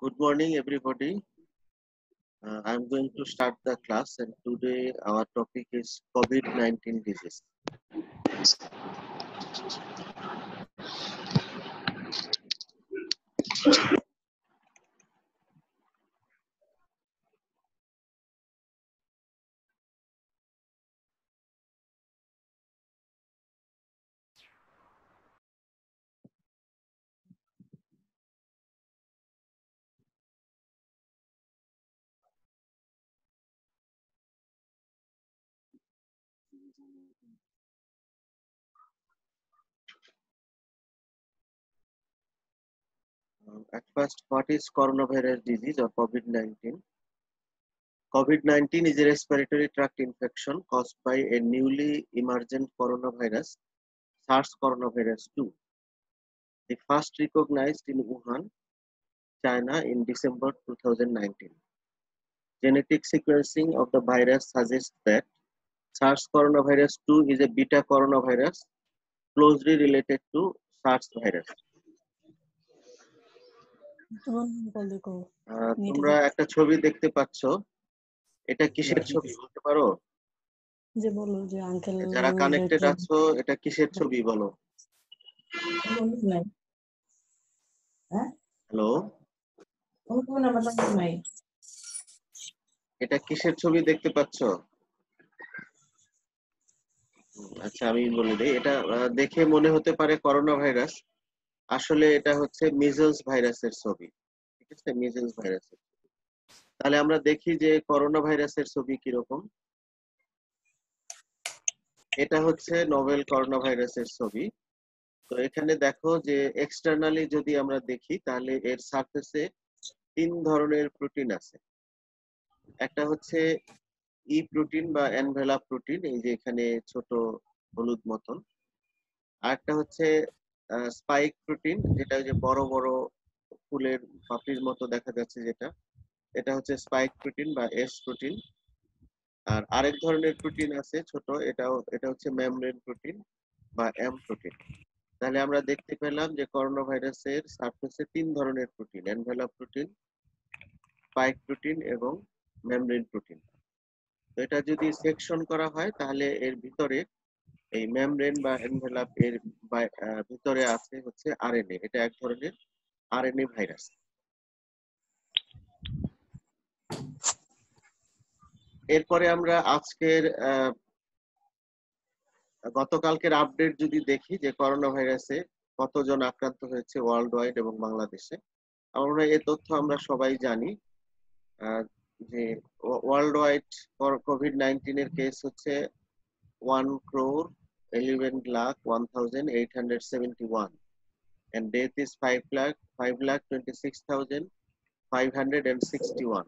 Good morning, everybody. I'm going to start the class, and today our topic is COVID-19 disease. At first, what is coronavirus disease or COVID-19? COVID-19 is a respiratory tract infection caused by a newly emergent coronavirus, SARS coronavirus 2. The first recognized in Wuhan, China in December 2019. Genetic sequencing of the virus suggests that SARS coronavirus 2 is a beta coronavirus closely related to SARS virus. তোমরা একটা ছবি দেখতে পাচ্ছ, এটা কিসের ছবি বলতে পারো? যে বলো যে আঙ্কেল যারা কানেক্টেড আছো, এটা কিসের ছবি বলো? হ্যালো, এটা কিসের ছবি দেখতে পাচ্ছ? আচ্ছা, আমি বলে দিই, এটা দেখে মনে হতে পারে করোনা ভাইরাস, আসলে এটা হচ্ছে মিজলস ভাইরাসের ছবি। ঠিক আছে, মিজলস ভাইরাসের। তাহলে আমরা দেখি যে করোনা ভাইরাসের ছবি কিরকম। এটা হচ্ছে নোভেল করোনা ভাইরাসের ছবি। তো এখানে দেখো যে এক্সটার্নালি যদি আমরা দেখি তাহলে এর সারফেসে 3 ধরনের প্রোটিন আছে। একটা হচ্ছে ই প্রোটিন বা এনভেলাপ প্রোটিন, এই যে এখানে ছোট হলুদ মতন। আরেকটা হচ্ছে স্পাইক প্রোটিন, যেটা যে বড় বড় ফুলের পাপড়ির মতো দেখা যাচ্ছে, যেটা এটা হচ্ছে স্পাইক প্রোটিন বা এস প্রোটিন। আর আরেক ধরনের প্রোটিন আছে ছোট, এটা হচ্ছে মেমব্রেন প্রোটিন বা এম প্রোটিন। তাহলে আমরা দেখতে পেলাম যে করোনা ভাইরাসের সারফেসে 3 ধরনের protein, envelope protein, spike protein এবং মেমব্রেন প্রোটিন। তো এটা যদি সেকশন করা হয় তাহলে এর ভিতরে এই মেমব্রেন বা এনভেলাপ এর ভিতরে আছে হচ্ছে আরএনএ। এটা এক ধরনের আরএনএ ভাইরাস। এরপরে আমরা আজকের গতকালকের আপডেট যদি দেখি যে করোনা ভাইরাসে কতজন আক্রান্ত হয়েছে ওয়ার্ল্ড ওয়াইড এবং বাংলাদেশে। আমরা এই তথ্য আমরা সবাই জানি যে ওয়ার্ল্ড ওয়াইড কোভিড-19 এর কেস হচ্ছে 1,11,01,871 and death is 5,26,561.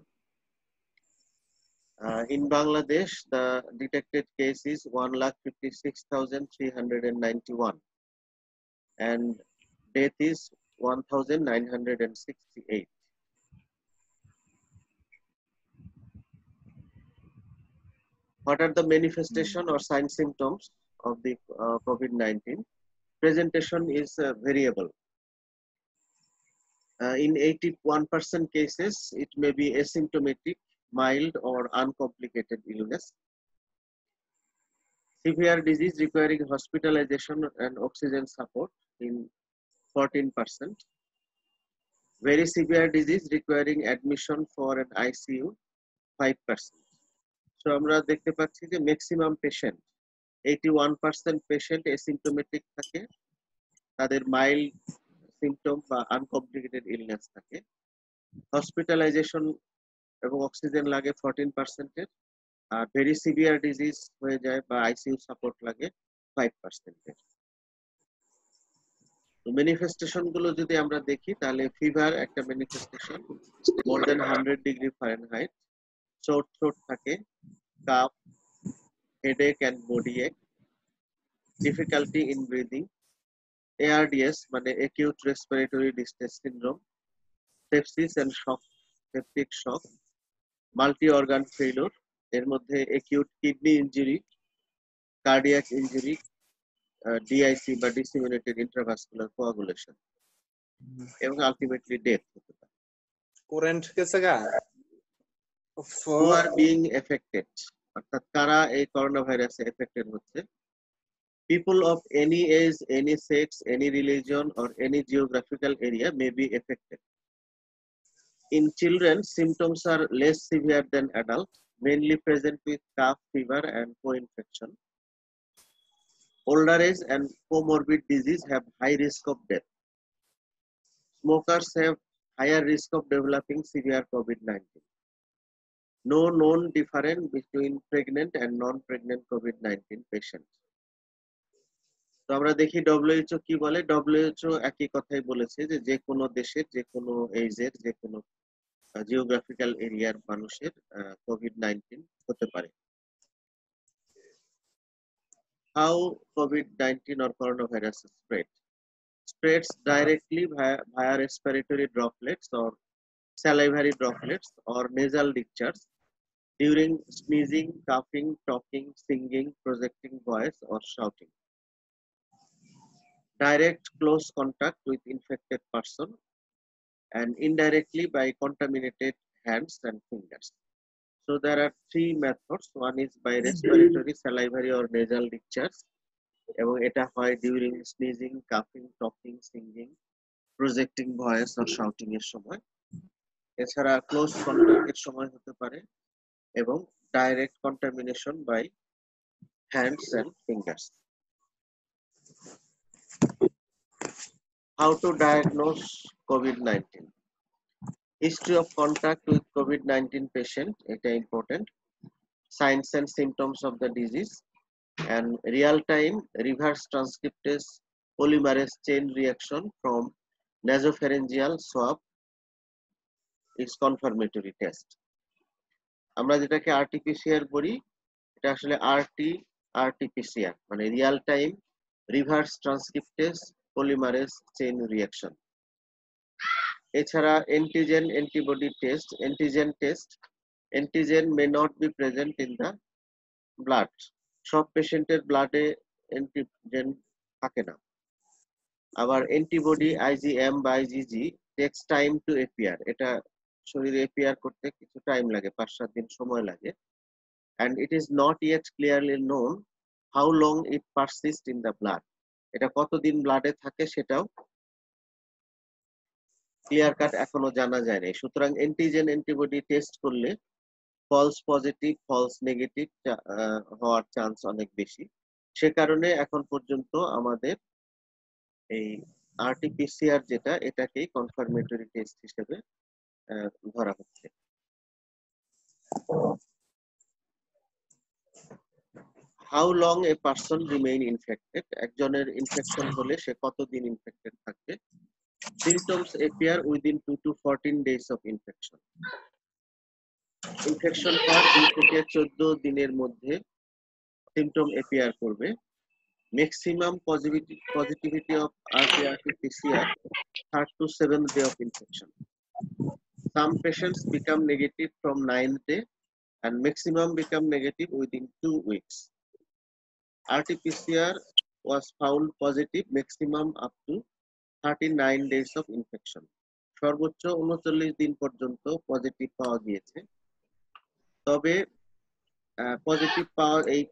In Bangladesh, the detected case is 1,56,391 and death is 1,968. What are the manifestation or sign symptoms of the COVID-19? Presentation is variable. In 81% cases, it may be asymptomatic, mild or uncomplicated illness. Severe disease requiring hospitalization and oxygen support in 14%. Very severe disease requiring admission for an ICU, 5%. So আমরা দেখতে পাচ্ছি যে maximum patient 81% patient asymptomatic থাকে, তাদের mild symptom বা uncomplicated illness থাকে। Hospitalisation এবং oxygen লাগে 14%-এর, আর ভেরি সিভিয়ার ডিজিজ হয়ে যায় বা আইসিইউ সাপোর্ট লাগে 5%-এর। তো ম্যানিফেস্টেশন গুলো যদি আমরা দেখি তাহলে ফিভার একটা manifestation, more than 100 degree Fahrenheit, sore throat থাকে, cough, headache and body ache, difficulty in breathing, ARDS মানে acute respiratory distress syndrome, sepsis and shock, septic shock, multi organ failure, এর মধ্যে acute kidney injury, cardiac injury, DIC বা disseminated intravascular coagulation এবং ultimately death হতে পারে। current कैसे का who are being affected অর্থাৎ কারা এই করোনা ভাইরাসে এফেক্টেড হচ্ছে people of any age any sex any religion or any geographical area may be affected in children symptoms are less severe than adults mainly present with cough fever and co-infection older age and comorbid disease have high risk of death smokers have higher risk of developing severe covid-19 no known difference between pregnant and non-pregnant COVID-19 patients. তো আমরা দেখি WHO কি বলে WHO একই কথাই বলেছে যে যে কোনো দেশের যে কোনো এজের যে কোনো জিওগ্রাফিক্যাল এরিয়ার মানুষের COVID-19 হতে পারে How COVID-19 or coronavirus spreads directly via respiratory droplets or salivary droplets or nasal discharge during sneezing, coughing, talking, singing, projecting voice, or shouting. Direct close contact with infected person and indirectly by contaminated hands and fingers. So there are three methods. One is by respiratory, salivary, or nasal discharge. এবং এটা হয় during sneezing, coughing, talking, singing, projecting voice, or shouting এর সময়। এছাড়া close contact এর সময় হতে পারে এবং direct contamination by hands and fingers. How to diagnose COVID-19? History of contact with COVID-19 patient, এটা important. Signs and symptoms of the disease and real-time reverse transcriptase polymerase chain reaction from nasopharyngeal swab is confirmatory test. আমরা যেটাকে RT-PCR বলি এটা আসলে RT-PCR মানে real time reverse transcriptase polymerase chain reaction এছাড়া antigen antibody test antigen may not be present in the blood সব পেশেন্টের ব্লাডে অ্যান্টিজেন থাকে না আবার অ্যান্টিবডি IgM বা IgG takes time to appear এটা শরীরে অ্যাপিয়ার করতে কিছু টাইম লাগে 5-7 দিন সময় লাগে and it is not yet clearly known how long it persists in the blood এটা কতদিন ব্লাডে থাকে সেটাও ক্লিয়ার কাট এখনো জানা যায় না সুতরাং অ্যান্টিজেন অ্যান্টিবডি টেস্ট করলে ফলস পজিটিভ ফলস নেগেটিভ হওয়ার চান্স অনেক বেশি সে কারণে এখন পর্যন্ত আমাদের এই RT-PCR যেটা এটাকেই কনফার্মেটরি টেস্ট হিসেবে ধরা হচ্ছে How long a person remain infected? একজনের ইনফেকশন হলে সে কতদিন ইনফেক্টেড থাকবে Symptoms appear within 2 to 14 days of infection. Infection হওয়ার 2 থেকে 14 দিনের মধ্যে সিম্পটম appear করবে Maximum positivity of RT-PCR 3rd to 7th day of infection. Some patients become negative from 9th day and maximum become negative within 2 weeks. RT-PCR was found positive maximum up to 39 days of infection. সর্বোচ্চ 39 দিন পর্যন্ত positive পাওয়া গিয়েছে তবে positive পাওয়ার এই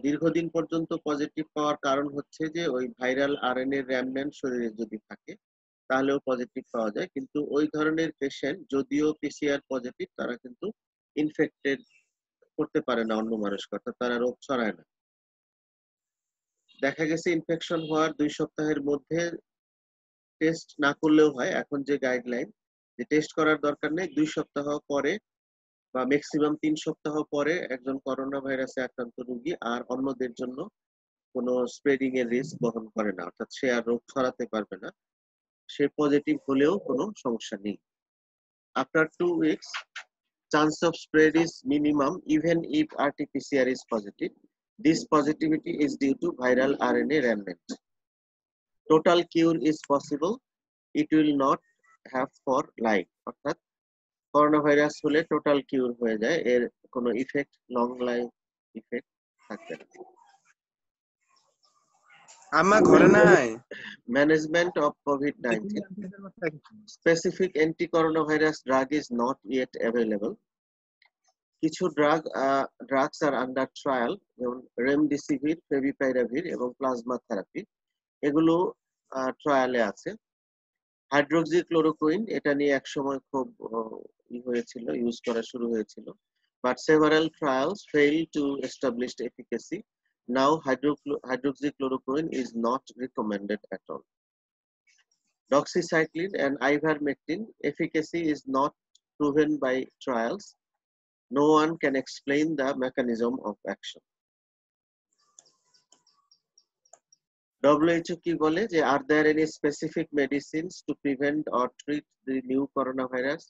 দীর্ঘদিন পর্যন্ত positive পাওয়ার কারণ হচ্ছে যে ওই ভাইরাল আরএনএ রেমিনেন্ট শরীরে যদি থাকে তাহলেও পজিটিভ পাওয়া যায় কিন্তু ওই ধরনের পেশেন্ট যদিও পিসিআর পজিটিভ তারা কিন্তু ইনফেক্টেড করতে পারে না অন্য মানুষকে অর্থাৎ তারা রোগ ছড়ায় না দেখা গেছে ইনফেকশন হওয়ার 2 সপ্তাহের মধ্যে টেস্ট না করলেও হয় এখন যে গাইডলাইন যে টেস্ট করার দরকার নেই 2 সপ্তাহ পরে বা ম্যাক্সিমাম 3 সপ্তাহ পরে একজন করোনা ভাইরাসে আক্রান্ত রোগী আর অন্যদের জন্য কোনো স্প্রেডিং এর রিস্ক বহন করে না অর্থাৎ সে আর রোগ ছড়াতে পারবে না সে পজিটিভ হলেও কোনো সমস্যা নেই after 2 weeks chance of spread is minimum even if RT-PCR is positive this positivity is due to viral RNA remnant total cure is possible it will not have for life অর্থাৎ corona virus হলে total কিউর হয়ে যায় এর কোনো effect long life effect থাকবে না আম্মা ঘরে নাই। Management of COVID-19. Specific anti-coronavirus drug is not yet available. কিছু drugs are under trial, যেমন রেমডেসিভির, ফেভিপিরাভির এবং প্লাজমা থেরাপি, এগুলো ট্রায়ালে আছে। হাইড্রোক্সিক্লোরোকুইন, এটা নিয়ে একসময় খুব হয়েছিল, ইউজ করা শুরু হয়েছিল, but several trials failed to establish efficacy. Now hydroxychloroquine is not recommended at all. Doxycycline and ivermectin efficacy is not proven by trials. No one can explain the mechanism of action. WHO কি বলে যে are there any specific medicines to prevent or treat the new coronavirus?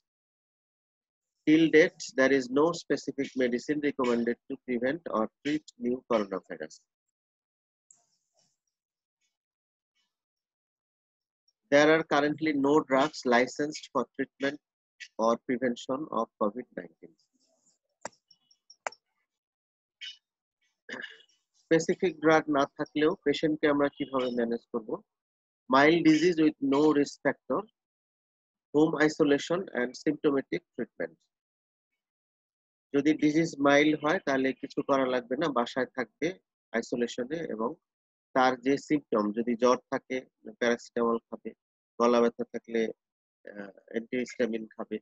Till date, there is no specific medicine recommended to prevent or treat new coronavirus. There are currently no drugs licensed for treatment or prevention of COVID-19. Specific drug না থাকলেও পেশেন্টকে আমরা কিভাবে manage করব? Mild disease with no risk factor, home isolation and symptomatic treatment. যদি disease mild হয় তাহলে কিছু করা লাগবে না, বাসায় থাকবে আইসোলেশনে, এবং তার যে সিম্পটম, যদি জ্বর থাকে প্যারাসিটামল খাবে, গলা ব্যথা থাকলে অ্যান্টিহিস্টামিন খাবে,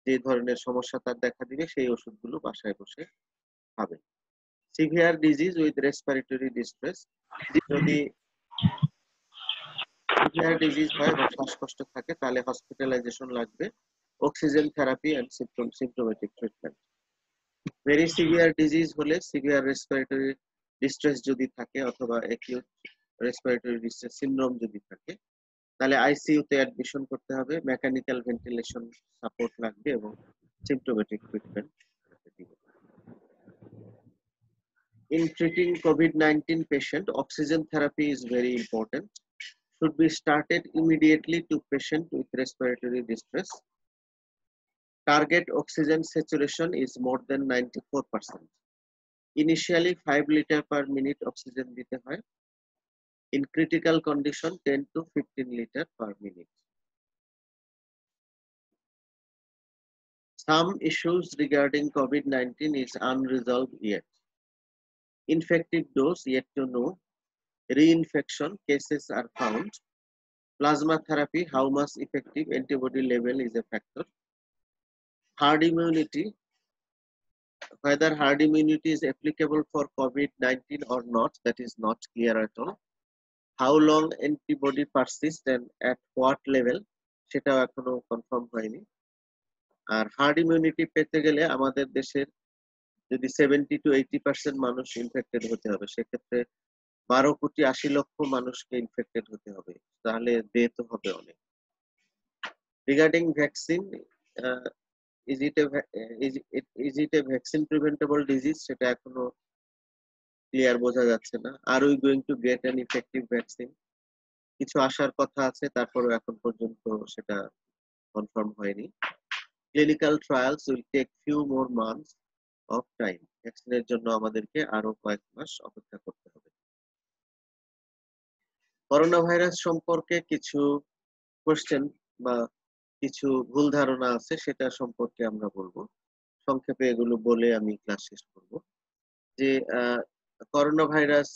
যে ধরনের সমস্যা তার দেখা দিবে সেই ওষুধগুলো বাসায় বসে খাবে। Severe disease with respiratory distress, যদি সিভিয়ার ডিজিজ হয় এবং শ্বাসকষ্ট থাকে তাহলে হসপিটালাইজেশন লাগবে, oxygen therapy and symptomatic treatment. Very severe disease হলে, সিভিয়ার রেসপিরেটরি ডিস্ট্রেস যদি থাকে অথবা অ্যাকিউট রেসপিরেটরি ডিস্ট্রেস সিনড্রোম যদি থাকে, তাহলে আইসিইউ তে অ্যাডমিশন করতে হবে, মেকানিক্যাল ভেন্টিলেশন সাপোর্ট লাগবে এবং সিম্পটোমেটিক ট্রিটমেন্ট দিবে। In treating COVID-19 patient, oxygen therapy is very important. Should be started immediately to patient with respiratory distress. Target oxygen saturation is more than 94%. Initially 5 liter per minute oxygen dite hoy. In critical condition 10 to 15 liter per minute. Some issues regarding COVID-19 is unresolved yet. Infective dose yet to know. Reinfection cases are found. Plasma therapy, how much effective antibody level is a factor. Herd immunity, whether herd immunity is applicable for COVID-19 or not, that is not clear at all. How long antibody persists and at what level, সেটাও এখনো confirm হয়নি। আর hard immunity পেতে গেলে আমাদের দেশের যদি 70 to 80% মানুষ infected হতে হবে, সেক্ষেত্রে 12,80,00,000 মানুষকে ইনফেক্টেড হতে হবে, তাহলে ডেথ হবে অনেক। Regarding vaccine, is it a vaccine preventable disease, সেটা এখনো ক্লিয়ার বোঝা যাচ্ছে না। আর we going to get an effective vaccine, কিছু আসার কথা আছে, তারপরেও এখন পর্যন্ত সেটা কনফার্ম হয়নি। Clinical trials will take few more months of time, ভ্যাকসিনের জন্য আমাদেরকে আরো কয়েক মাস অপেক্ষা করতে হবে। করোনা ভাইরাস সম্পর্কে কিছু কোশ্চেন বা কিছু ভুল ধারণা আছে, সেটা সম্পর্কে আমরা বলবো। সংক্ষেপে এগুলো বলে আমি ক্লাস শেষ করব। যে করোনা ভাইরাস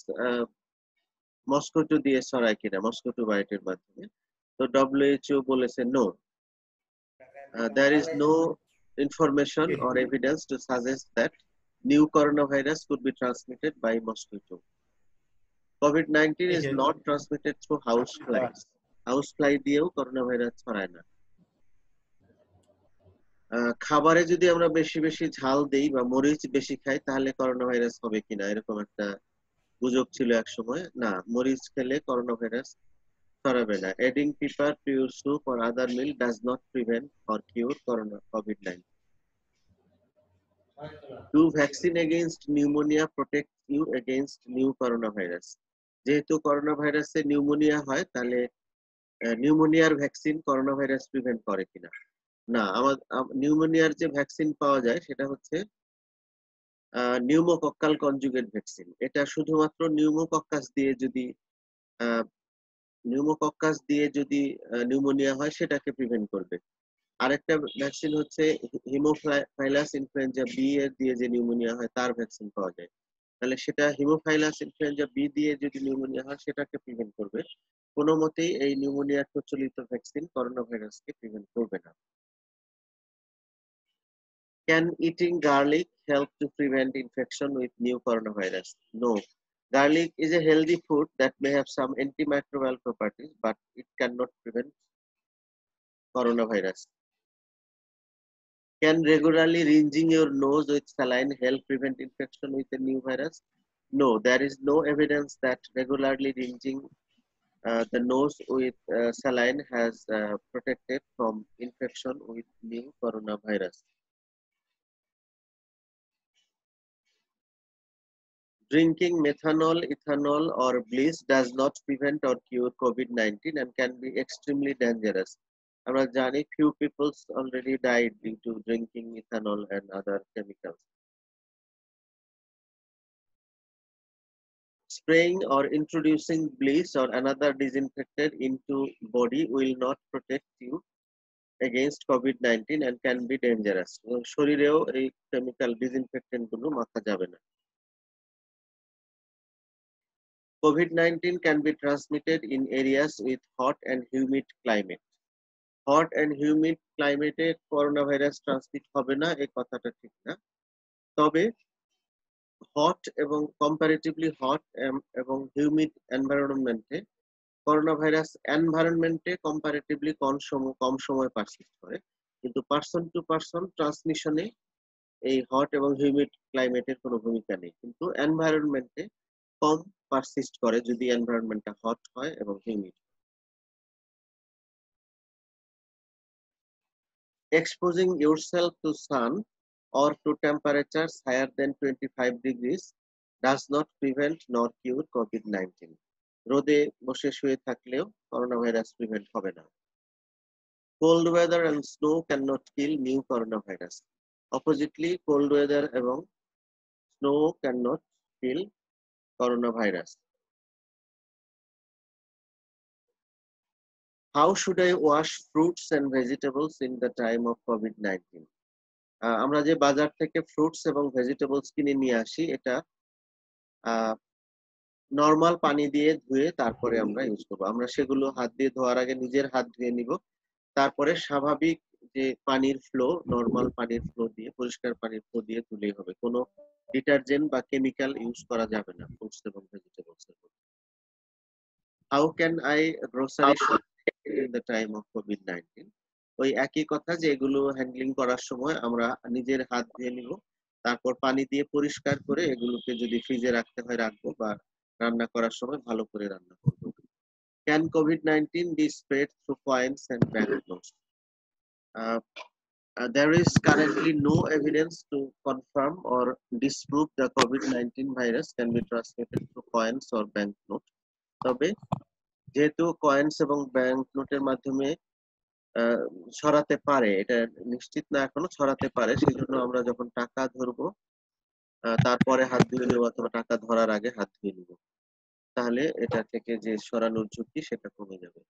মস্কিটো দিয়ে ছড়ায় কিনা, মস্কিটো বাইটের মাধ্যমে, তো WHO বলেছে no, there is no information or evidence to suggest that new coronavirus could be transmitted by mosquito. COVID-19 is not transmitted through house flies. House fly দিয়েও corona virus ছড়ায় না। খাবারে যদি আমরা বেশি বেশি ঝাল দেই বা মরিচ বেশি খাই তাহলে করোনা ভাইরাস হবে কিনা, এরকম একটা গুজব ছিল এক সময়। না, মরিচ খেলে করোনা ভাইরাস ছড়াবে না। Adding pepper to your soup or other meal does not prevent or cure COVID-19. Do vaccine against pneumonia protect you against new coronavirus? যেহেতু করোনা ভাইরাসে নিউমোনিয়া হয়, তাহলে নিউমোনিয়ার ভ্যাকসিন করোনা ভাইরাস প্রিভেন্ট করে কিনা? না, নিউমোনিয়ার যে ভ্যাকসিন পাওয়া যায় সেটা হচ্ছে নিউমোকক্কাল কনজুগেট ভ্যাকসিন। এটা শুধুমাত্র নিউমোকক্কাস দিয়ে যদি নিউমোকক্কাস দিয়ে যদি নিউমোনিয়া হয় সেটাকে প্রিভেন্ট করবে। আরেকটা ভ্যাকসিন হচ্ছে হিমোফাইলাস ইনফ্লুয়েঞ্জা বি এর দিয়ে যে নিউমোনিয়া হয় তার ভ্যাকসিন পাওয়া যায়। তাহলে সেটা হিমোফাইলাস ইনফ্লুয়েঞ্জা বি দিয়ে যদি নিউমোনিয়া হয় সেটাকে প্রিভেন্ট করবে। কোনো মতেই এই নিউমোনিয়ার প্রচলিত ভ্যাকসিন করোনা ভাইরাসকে প্রিভেন্ট করবে না। Can eating garlic help to prevent infection with new coronavirus? No. Garlic is a healthy food that may have some antimicrobial properties, but it cannot prevent coronavirus. Can regularly rinsing your nose with saline help prevent infection with a new virus? No, there is no evidence that regularly rinsing the nose with saline has protected from infection with new coronavirus. Drinking methanol, ethanol, or bleach does not prevent or cure COVID-19 and can be extremely dangerous. আমরা জানি few people already died due to drinking ethanol and other chemicals. Spraying or introducing bleach or another disinfectant into body will not protect you against COVID-19 and can be dangerous. শরীরেও এই chemical disinfectant গুলো মাখা যাবে না। COVID-19 can be transmitted in areas with hot and humid climate. Hot and humid climate A corona virus transmit হবে না এই কথাটা ঠিক না। তবে হট এবং কম্পারেটিভলি হট এবং হিউমিড এনভায়রনমেন্টে করোনা ভাইরাস এনভায়রনমেন্টে কম্পারেটিভলি কম সময় পারসিস্ট করে, কিন্তু পারসন টু পারসন ট্রান্সমিশনে এই হট এবং হিউমিড ক্লাইমেটের কোনো ভূমিকা নেই, কিন্তু এনভায়রনমেন্টে কম পারসিস্ট করে যদি এনভায়রনমেন্টটা হট হয় এবং humid. Exposing yourself to sun or to temperatures higher than 25 degrees does not prevent nor cure COVID-19. রোদে বসে শুয়ে থাকলেও করোনা ভাইরাস প্রিভেন্ট হবে না। Cold weather and snow cannot kill new coronavirus. Oppositely, cold weather এবং snow cannot kill coronavirus. How should I wash fruits and vegetables in the time of COVID-19? আমরা যে বাজার থেকে ফ্রুটস এবং vegetables কিনে নিয়ে আসি এটা নরমাল পানি দিয়ে ধুয়ে তারপরে আমরা ইউজ করবো। আমরা সেগুলো হাত দিয়ে ধোয়ার আগে নিজের হাত ধুয়ে নিব, তারপরে স্বাভাবিক যে পানির ফ্লো, নরমাল পানির ফ্লো দিয়ে, পরিষ্কার পানির ফ্লো দিয়ে ধুলেই হবে। কোনো ডিটারজেন্ট বা কেমিক্যাল ইউজ করা যাবে না ফ্রুটস এবং ভেজিটেবলস এর মধ্যে। How can I grocery shop in the time of COVID-19? ওই একই কথা যে এগুলো হ্যান্ডলিং করার সময় আমরা নিজের হাত ধুয়ে নিব, তারপর পানি দিয়ে পরিষ্কার করে এগুলোকে যদি ফ্রিজে রাখতে হয় রাখবো, বা রান্না করার সময় ভালো করে রান্না করবো। Can COVID-19 be spread through coins and banknotes? There is currently no evidence to confirm or disprove the COVID-19 virus can be transmitted through coins or banknote. তবে যেহেতু কয়েন্স এবং ব্যাংক নোটের মাধ্যমে ছড়াতে পারে, এটা নিশ্চিত না এখনো, ছড়াতে পারে, সেজন্য আমরা যখন টাকা ধরবো তারপরে হাত ধুয়ে নেবো অথবা টাকা ধরার আগে হাত ধুয়ে নিব, তাহলে এটা থেকে যে ছড়ানোর ঝুঁকি সেটা কমে যাবে।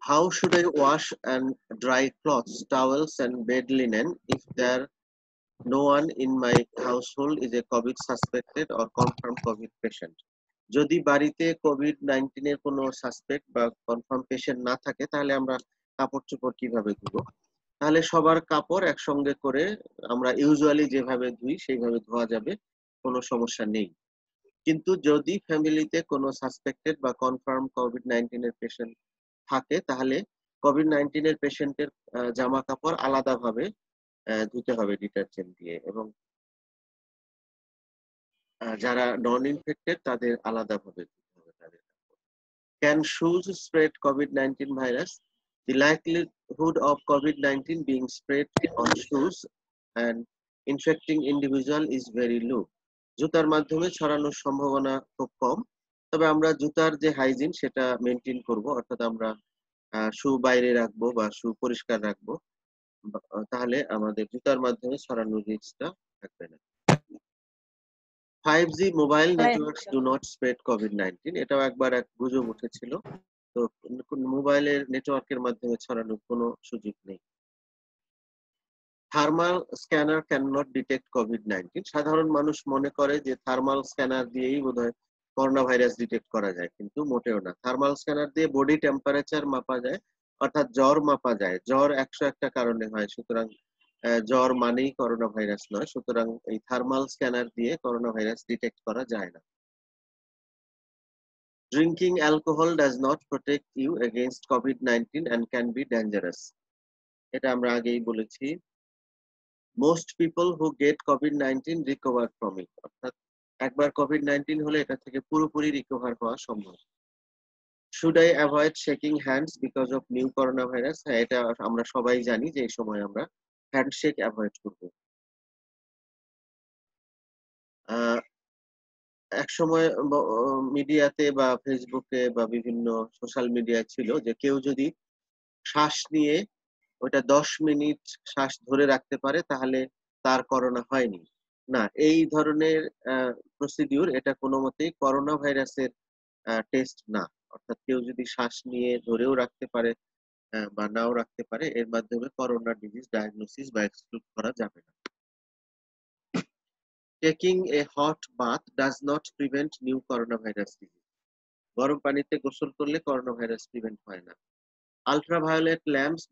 How should I wash and dry clothes, towels and bed linen if there no one in my household is a COVID suspected or confirmed COVID patient? যদি বাড়িতে COVID-19 এর কোনো সাসপেক্ট বা কনফার্ম পেশেন্ট না থাকে তাহলে আমরা কাপড় চোপড় কিভাবে ধুবো? তাহলে সবার কাপড় একসঙ্গে করে আমরা ইউজুয়ালি যেভাবে ধুই সেইভাবে ধোয়া যাবে, কোনো সমস্যা নেই। কিন্তু যদি ফ্যামিলিতে কোনো সাসপেক্টেড বা কনফার্ম COVID-19 এর পেশেন্ট থাকে তাহলে COVID-19 এর পেশেন্টের জামা কাপড় আলাদাভাবে ধুতে হবে ডিটারজেন্ট দিয়ে, এবং যারা নন ইনফেক্টেড তাদের আলাদাভাবে ধুতে হবে তাদের কাপড়। Can shoes spread COVID-19 virus? The likelihood of COVID-19 being spread on shoes and infecting individual is very low. জুতার মাধ্যমে ছড়ানোর সম্ভাবনা খুব কম, তবে আমরা জুতার যে হাইজিন সেটা মেনটেন করব, অর্থাৎ আমরা শু বাইরে রাখবো বা শু পরিষ্কার রাখবো, তাহলে আমাদের জুতার মাধ্যমে ছড়ানোর রিস্কটা থাকবে না। 5G mobile networks do not spread COVID-19, এটাও একবার এক গুজব উঠেছিল। তো মোবাইলের নেটওয়ার্কের মাধ্যমে ছড়ানোর কোনো সুযোগ নেই। Thermal scanner can not detect COVID-19, সাধারণ মানুষ মনে করে যে থার্মাল স্ক্যানার দিয়েই বোধহয় করোনা ভাইরাস ডিটেক্ট করা যায়, কিন্তু মোটেও না। থার্মাল স্ক্যানার দিয়ে বডি টেম্পারেচার মাপা যায়, অর্থাৎ জ্বর মাপা যায়। জ্বর 101টা কারণে হয়, সুতরাং জ্বর মানেই করোনা ভাইরাস নয়। সুতরাং এই থার্মাল স্ক্যানার দিয়ে করোনা ভাইরাস ডিটেক্ট করা যায় না। Drinking alcohol does not protect you against কোভিড-19 and ক্যান বি ডেঞ্জারাস, এটা আমরা আগেই বলেছি। মোস্ট পিপল হু গেট কোভিড-19 রিকভার ফ্রম ইট, অর্থাৎ একবার কোভিড-19 হলে এটা থেকে পুরোপুরি রিকভার হওয়া সম্ভব। Should I avoid shaking hands because of new corona virus, হ্যাঁ এটা আমরা সবাই জানি যে এই সময় আমরা হ্যান্ডশেক অ্যাভয়েড করব। এক সময় মিডিয়াতে বা ফেসবুকে বা বিভিন্ন সোশ্যাল মিডিয়ায় ছিল যে কেউ যদি শ্বাস নিয়ে ওটা 10 মিনিট শ্বাস ধরে রাখতে পারে তাহলে তার করোনা হয়নি। না, এই ধরনের প্রসিডিউর এটা কোনো মতেই করোনা ভাইরাসের টেস্ট না। অর্থাৎ কেউ যদি শ্বাস নিয়ে ধরেও রাখতে পারে বা নাও রাখতে পারে, এর মাধ্যমে করোনা ডিজিজ ডায়াগনোসিস বা এক্সক্লুড করা যাবে না। Taking a hot bath does not prevent new corona virus disease, গরম পানিতে গোসল করলে করোনা ভাইরাস প্রিভেন্ট হয় না। Ultraviolet lamps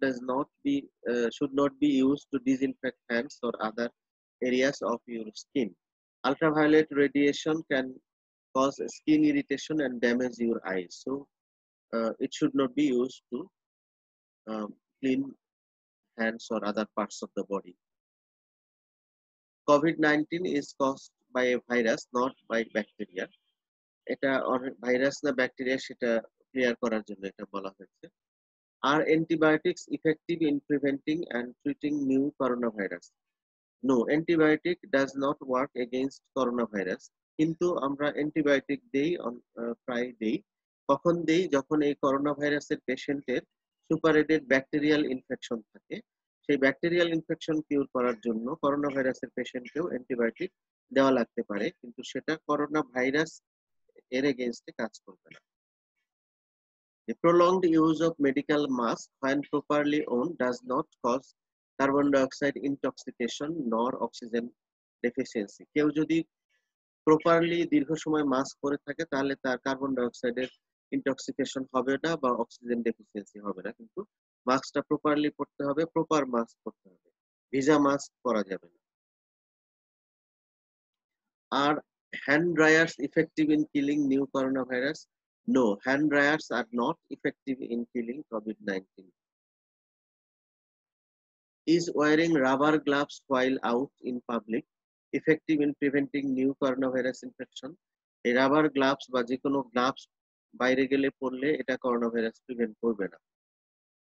should not be used to disinfect hands or other areas of your skin. Ultraviolet radiation can cause skin irritation and damage your eyes, so it should not be used to clean hands or other parts of the body. COVID-19 is caused by a virus, not by bacteria. এটা virus না bacteria সেটা clear করার জন্য এটা বলা হয়েছে। Are antibiotics effective in preventing and treating new coronavirus? No, antibiotic does not work against coronavirus. কিন্তু আমরা অ্যান্টিবায়োটিক দেই, প্রায় দেই। কখন দেই? যখন এই করোনা ভাইরাসের পেশেন্টের সুপারেটেড ব্যাকটেরিয়াল ইনফেকশন থাকে। সেই ব্যাকটেরিয়াল ইনফেকশন কিউর করার জন্য করোনা ভাইরাসের পেশেন্টকেও অ্যান্টিবায়োটিক দেওয়া লাগতে পারে, কিন্তু সেটা করোনা ভাইরাস এর এগেইনস্টে কাজ করবে না। The prolonged use of medical mask when properly owned does not cause carbon dioxide intoxication nor oxygen deficiency. কেউ যদি প্রপারলি দীর্ঘ সময় মাস্ক পরে থাকে তাহলে তার কার্বন ডাইঅক্সাইডের ইনটক্সিকেশন হবে না বা অক্সিজেন ডেফিসিয়েন্সি হবে না, কিন্তু মাস্কটা প্রপারলি পরতে হবে, প্রপার মাস্ক পরতে হবে, ভিজা মাস্ক পরা যাবে না। আর hand dryers effective in killing new corona virus? No, hand dryers are not effective in killing COVID-19. Is wearing rubber gloves while out in public effective in preventing new coronavirus infection? এই rubber gloves বা যে কোনো gloves বাইরে গেলে পরলে এটা corona virus prevent করবে না।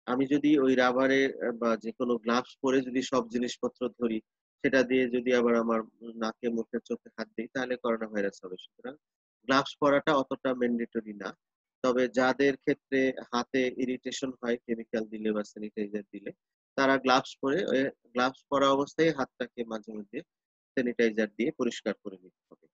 আমি যদি ওই রাবারের বা যে কোনো গ্লাভস পরে যদি সব জিনিসপত্র ধরি, সেটা দিয়ে যদি আবার আমার নাকে মুখে চোখে হাত দিই, তাহলে করোনা ভাইরাস হবে। সুতরাং গ্লাভস পরাটা অতটা ম্যান্ডেটরি না। তবে যাদের ক্ষেত্রে হাতে ইরিটেশন হয় কেমিক্যাল দিলে বা স্যানিটাইজার দিলে, তারা গ্লাভস পরে গ্লাভস পরা অবস্থায় হাতটাকে মাঝে মধ্যে স্যানিটাইজার দিয়ে পরিষ্কার করে নিতে হবে।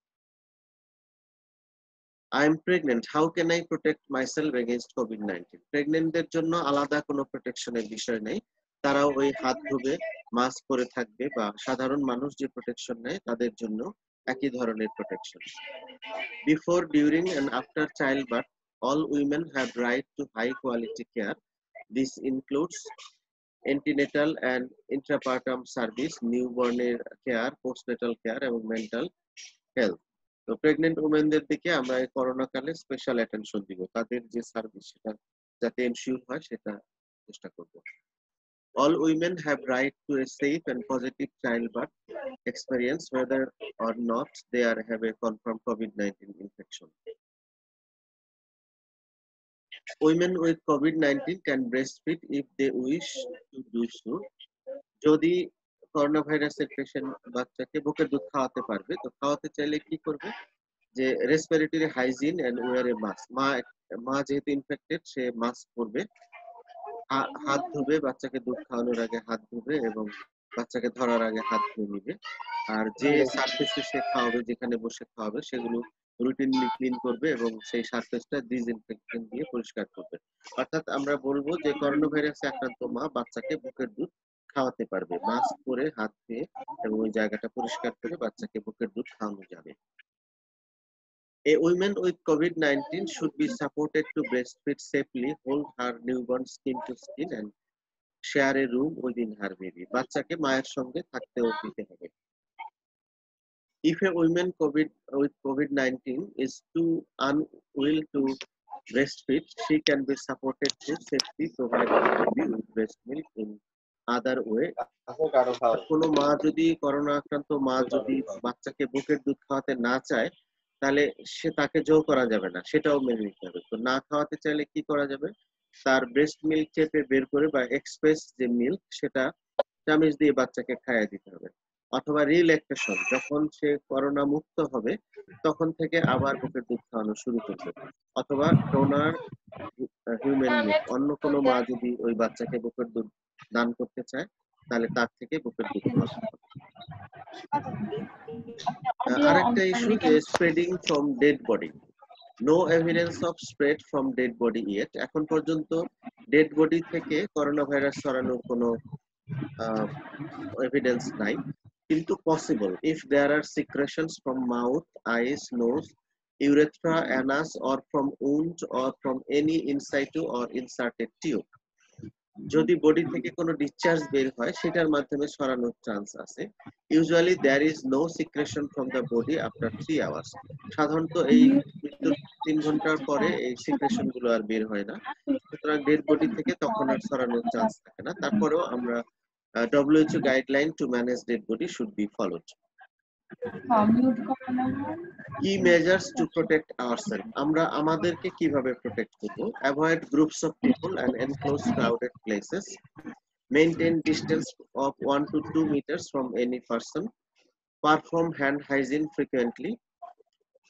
I am pregnant. How can I protect myself against COVID-19? প্রেগনেন্টদের জন্য আলাদা কোনো প্রোটেকশনের বিষয় নেই। তারাও ওই হাত ধুবে, মাস্ক পরে থাকবে, বা সাধারণ মানুষ যে প্রোটেকশন নেয় তাদের জন্য একই ধরনের protection. Before, during and after childbirth, all women have right to high quality care. This includes antenatal and intrapartum service, newborn care, postnatal care এবং mental health. তো প্রেগনেন্ট ওমেনদের দিকে আমরা এই করোনা কালে স্পেশাল অ্যাটেনশন দিব, তাদের যে সার্ভিস সেটা যাতে এনশিওর হয় সেটা চেষ্টা করব। All women have right to a safe and positive childbirth experience whether or not they have a confirmed COVID-19 infection. Women with COVID-19 can breastfeed if they wish to do so. যদি corona ভাইরাসের patient বাচ্চাকে বুকের দুধ খাওয়াতে পারবে, তো খাওয়াতে চাইলে কি করবে? যে respiratory hygiene and wear a mask, মা যেহেতু ইনফেক্টেড সে মাস্ক পরবে, হাত ধুবে, বাচ্চাকে দুধ খাওয়ানোর আগে হাত ধুবে এবং বাচ্চাকে ধরার আগে হাত ধুয়ে নিবে। আর যে সারফেসে সে খাওয়াবে, যেখানে বসে খাওয়াবে, সেগুলো রুটিনলি ক্লিন করবে এবং সেই সারফেসটা ডিসইনফেকশন দিয়ে পরিষ্কার করবে। অর্থাৎ আমরা বলবো যে করোনা ভাইরাসে আক্রান্ত মা বাচ্চাকে বুকের দুধ খাওয়াতে পারবে, মাস্ক পরে হাত ধুয়ে এবং ওই জায়গাটা পরিষ্কার করে বাচ্চাকে বুকের দুধ খাওয়ানো যাবে। A woman with COVID-19 should be supported to breastfeed safely, hold her newborn skin to skin, and share a room within her baby. বাচ্চাকে মায়ের সঙ্গে থাকতেও দিতে হবে। If a woman with COVID-19 is too unwell to breastfeed, she can be supported to safely provide the baby with breast milk in other way. কোনো মা যদি corona আক্রান্ত মা যদি বাচ্চাকে বুকের দুধ খাওয়াতে না চায়, তাহলে সে তাকে জোর করা যাবে না, সেটাও মেনে নিতে হবে। তো না খাওয়াতে চাইলে কি করা যাবে, তার ব্রেস্ট মিল্ক চেপে বের করে বা এক্সপ্রেস যে মিল্ক সেটা চামচ দিয়ে বাচ্চাকে খাইয়ে দিতে হবে। অথবা রিল্যাকটেশন, যখন সে করোনা মুক্ত হবে তখন থেকে আবার বুকের দুধ খাওয়ানো শুরু করবে। অথবা ডোনার হিউম্যান মিল্ক, অন্য কোনো মা যদি ওই বাচ্চাকে বুকের দুধ দান করতে চায় তাহলে তার থেকে বুকের দুধ খাওয়াতে হবে। আরেকটা ইস্যু যে spreading from dead body. No evidence of spread from dead body yet. এখন পর্যন্ত ডেড বডি থেকে করোনা ভাইরাস ছড়ানোর কোনো এভিডেন্স নাই, কিন্তু possible if there are secretions from mouth, eyes, nose, urethra, anus, or from wound or from any in situ or inserted tube. যদি body থেকে কোনো ডিসচার্জ বের হয় সেটার মাধ্যমে ছড়ানোর চান্স আছে। Usually there is no secretion from the body after 3 hours. সাধারণত এই মৃত্যুর 3 ঘন্টার পরে এই সিক্রেশন গুলো আর বের হয় না, সুতরাং ডেড বডি থেকে তখন আর ছড়ানোর চান্স থাকে না। তারপরেও আমরা WHO guideline to manage dead body should be followed. কি মেজার্স টু প্রোটেক্ট আওয়ারসেলফ, আমরা আমাদেরকে কিভাবে প্রোটেক্ট করব? Avoid groups of people and enclose crowded places, maintain distance of 1 to 2 meters from any person, perform hand hygiene frequently,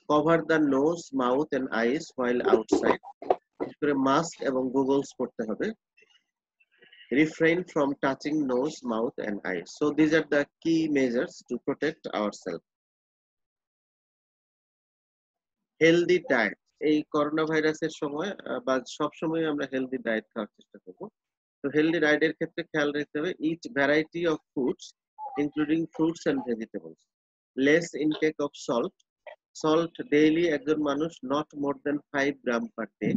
cover the nose, mouth and eyes while outside, বিশেষ করে mask এবং goggles পরতে হবে, refrain from touching nose, mouth and eyes. So these are the key measures to protect ourselves. Healthy diet, এই corona ভাইরাসের সময় বা সব সময় আমরা হেলদি ডায়েট খাওয়ার চেষ্টা করব। তো হেলদি ডায়েটের ক্ষেত্রে খেয়াল রাখতে হবে eat variety of foods including fruits and vegetables, less intake of salt, salt daily একজন মানুষ not more then 5 gram per day.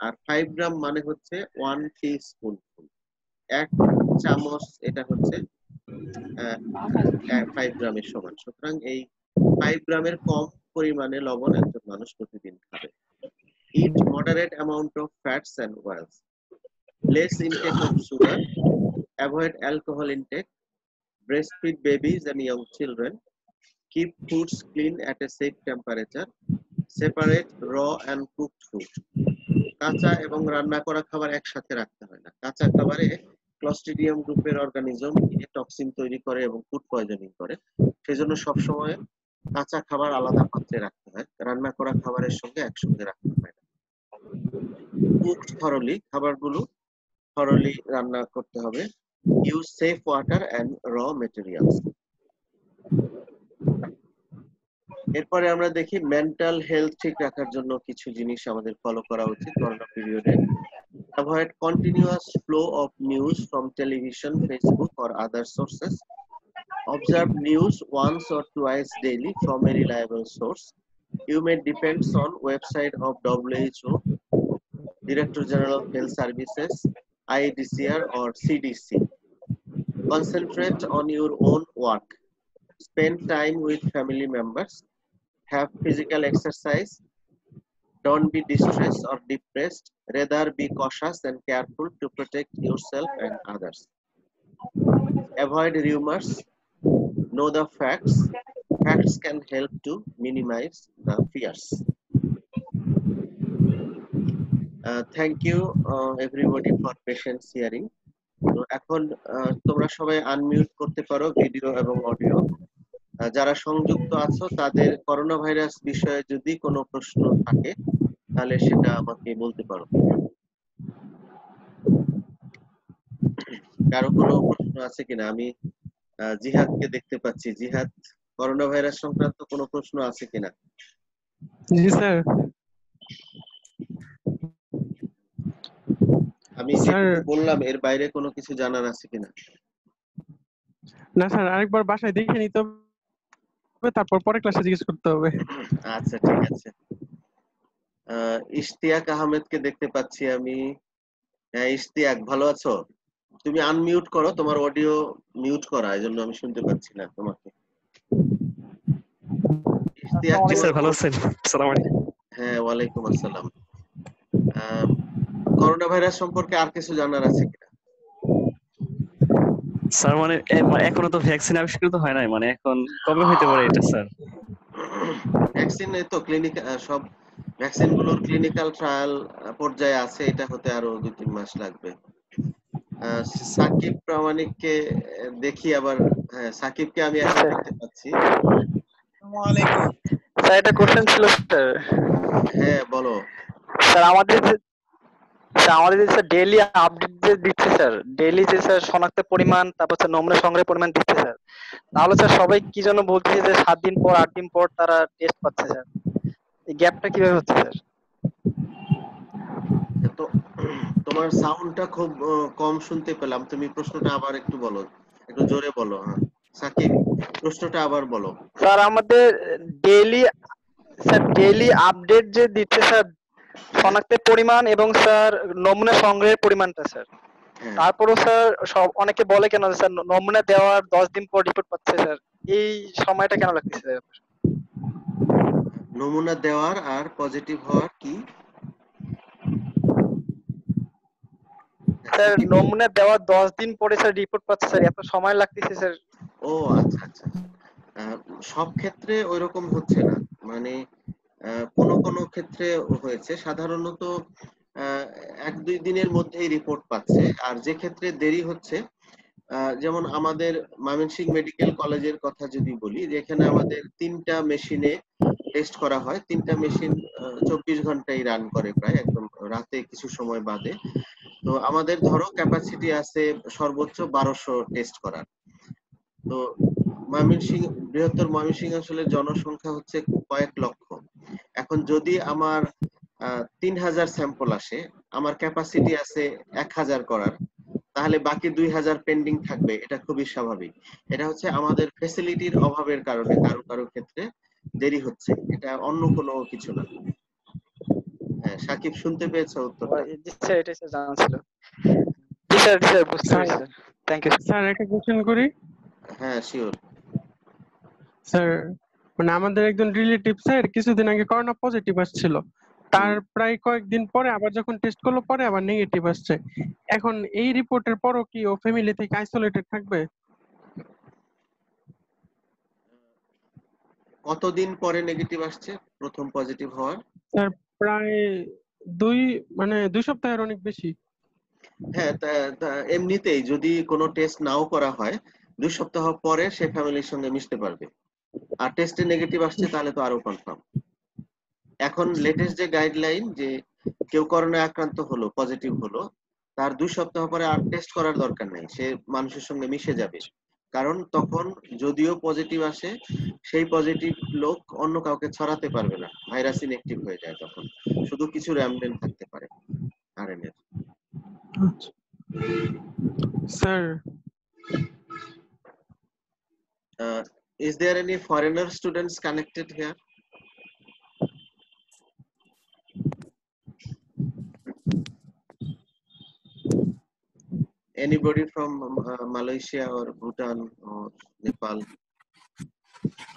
আর 5 গ্রাম মানে হচ্ছে 1 টিস্পুনফুল, 1 চামচ, এটা হচ্ছে 5 গ্রামের সমান। সুতরাং এই 5 গ্রামের কম পরিমাণে লবণ একজন মানুষ প্রতিদিন খাবে। Eat moderate amount of fats and oils, less intake of sugar, avoid alcohol intake, breastfeed babies and young children, keep foods clean at a safe temperature, separate raw and cooked food. কাঁচা এবং রান্না করা খাবার একসাথে রাখতে হয় না। কাঁচা খাবারে ক্লস্ট্রিডিয়াম গ্রুপের অর্গানিজম টক্সিন তৈরি করে এবং ফুড পয়জনিং করে, সেজন্য সবসময় কাঁচা খাবার আলাদা পাত্রে রাখতে হয়, রান্না করা খাবারের সঙ্গে একসঙ্গে রাখতে হয় না। কুকড থরলি, খাবারগুলো থরলি রান্না করতে হবে। Use safe water and raw materials. এরপরে আমরা দেখি মেন্টাল হেলথ ঠিক রাখার জন্য কিছু জিনিস আমাদের ফলো করা উচিত করোনা পিরিয়ডে। Avoid continuous flow of news from television, Facebook or other sources. Observe news once or twice daily from a reliable source. You may depend on website of WHO, Director General of Health Services, IDCR or CDC. Concentrate on your own work. Spend time with family members. Have physical exercise. Don't be distressed or depressed. Rather be cautious and careful to protect yourself and others. Avoid rumors. Know the facts. Facts can help to minimize the fears. Thank you everybody for patience hearing. তো এখন তোমরা সবাই unmute করতে পারো video এবং audio. যারা সংযুক্ত আছো তাদের করোনা ভাইরাস বিষয়ে যদি কোনো প্রশ্ন থাকে তাহলে সেটা আমাকে বলতে পারো। কারো কোনো প্রশ্ন আছে কিনা? আমি জিহাদকে দেখতে পাচ্ছি। জিহাদ, করোনা ভাইরাস সংক্রান্ত কোনো প্রশ্ন আছে কিনা? জি স্যার। আমি স্যার যেটুকু বললাম এর বাইরে কোনো কিছু জানার আছে কিনা? না স্যার, আরেকবার বাসায় দেখে নিতে হবে, তারপর পরে ক্লাসে জিজ্ঞেস করতে হবে। আচ্ছা ঠিক আছে। ইশতিয়াক আহমেদকে দেখতে পাচ্ছি আমি। হ্যাঁ ইশতিয়াক, ভালো আছো? তুমি আনমিউট করো, তোমার অডিও মিউট করা, এজন্য আমি শুনতে পাচ্ছি না তোমাকে। ইশতিয়াক, জি তোমার স্যার, ভালো আছেন? আসসালামু আলাইকুম। হ্যাঁ ওয়ালাইকুম আসসালাম। আহ, করোনা ভাইরাস সম্পর্কে আর কিছু জানার আছে কিনা? স্যার মানে এখনো তো ভ্যাকসিন আবিষ্কৃত হয় নাই, মানে এখন কবে হইতে পারে এটা স্যার? ভ্যাকসিন এই তো ক্লিনিক, সব ভ্যাকসিন গুলোর ক্লিনিক্যাল ট্রায়াল পর্যায়ে আছে, এটা হতে আরো 2-3 মাস লাগবে। সাকিব প্রামাণিককে দেখি আবার। হ্যাঁ সাকিবকে আমি এখন দেখতে পাচ্ছি। আসসালামু স্যার, একটা কোশ্চেন ছিল স্যার। হ্যাঁ বলো। স্যার আমাদের যে স্যার ডেইলি আপডেট যে দিচ্ছে স্যার, ডেইলি যে স্যার শনাক্তের পরিমাণ, তারপর স্যার নমুনা সংগ্রহের পরিমাণ দিচ্ছে স্যার, তাহলে স্যার সবাই কি যেন বলছে যে 7 দিন পর 8 দিন পর তারা টেস্ট পাচ্ছে স্যার, এই গ্যাপটা কিভাবে হচ্ছে স্যার? তো তোমার সাউন্ডটা খুব কম শুনতে পেলাম, তুমি প্রশ্নটা আবার একটু বলো, একটু জোরে বলো। হ্যাঁ সাকিব, প্রশ্নটা আবার বলো। স্যার আমাদের ডেইলি আপডেট যে দিচ্ছে স্যার শনাক্তের পরিমাণ এবং স্যার নমুনা সংগ্রহের পরিমাণটা স্যার, হ্যাঁ তারপরও স্যার সব অনেকে বলে কেন যে স্যার নমুনা দেওয়ার 10 দিন পর রিপোর্ট পাচ্ছে স্যার, এই সময়টা কেন লাগতেছে স্যার? নমুনা দেওয়ার আর পজিটিভ হওয়ার কি? স্যার সাকিব, নমুনা দেওয়ার 10 দিন পরে স্যার রিপোর্ট পাচ্ছে স্যার, এত সময় লাগতেছে স্যার। ও আচ্ছা আচ্ছা। সব ক্ষেত্রে ওইরকম হচ্ছে না, মানে কোনো কোনো ক্ষেত্রে হয়েছে, সাধারণত আহ, 1-2 দিনের মধ্যেই রিপোর্ট পাচ্ছে। আর যে ক্ষেত্রে দেরি হচ্ছে, যেমন আমাদের ময়মনসিংহ মেডিকেল কলেজের কথা যদি বলি, যেখানে আমাদের 3টা মেশিনে টেস্ট করা হয়, 3টা মেশিন 24 ঘন্টাই রান করে, প্রায় একদম রাতে কিছু সময় বাদে। তো আমাদের ধরো ক্যাপাসিটি আছে সর্বোচ্চ 1200 টেস্ট করার। তো ময়মনসিংহ, বৃহত্তর ময়মনসিংহ অঞ্চলের জনসংখ্যা হচ্ছে কয়েক লক্ষ। এখন যদি আমার 3000 স্যাম্পল আসে, আমার ক্যাপাসিটি আছে 1000 করার, তাহলে বাকি 2000 পেন্ডিং থাকবে, এটা খুবই স্বাভাবিক। এটা হচ্ছে আমাদের ফ্যাসিলিটির অভাবের কারণে কারো কারো ক্ষেত্রে দেরি হচ্ছে, এটা অন্য কোনো কিছু না। হ্যাঁ সাকিব, শুনতে পেয়েছো উত্তরটা? জি স্যার, এটাই স্যার জানা ছিল। জি স্যার বুঝতে স্যার পেরেছি স্যার, থ্যাংক ইউ। স্যার একটা কোশ্চেন করি। হ্যাঁ শিওর। স্যার মানে আমাদের একজন রিলেটিভ স্যার কিছুদিন আগে করোনা পজিটিভ আসছিল, তার প্রায় কয়েকদিন পরে আবার যখন টেস্ট করলো পরে আবার নেগেটিভ আসছে। এখন এই রিপোর্টের পরও কি ও ফ্যামিলি থেকে আইসোলেটেড থাকবে? কতদিন পরে নেগেটিভ আসছে প্রথম পজিটিভ হওয়ার? স্যার প্রায় দুই মানে 2 সপ্তাহের অনেক বেশি। হ্যাঁ এমনিতেই যদি কোনো টেস্ট নাও করা হয়, 2 সপ্তাহ পরে সে ফ্যামিলির সঙ্গে মিশতে পারবে। আর টেস্টে নেগেটিভ আসছে তাহলে তো আরো কনফার্ম। এখন লেটেস্ট যে গাইডলাইন, যে কেউ করোনা আক্রান্ত হলো, পজিটিভ হলো, তার 2 সপ্তাহ পরে আর টেস্ট করার দরকার নেই, সে মানুষের সঙ্গে মিশে যাবে। কারণ তখন যদিও পজিটিভ আসে, সেই পজিটিভ লোক অন্য কাউকে ছড়াতে পারবে না, ভাইরাস ইনঅ্যাক্টিভ হয়ে যায় তখন, শুধু কিছু র্যামনেন্ট থাকতে পারে RNA. Sir Is there any foreigner students connected here? Anybody from Malaysia or Bhutan or Nepal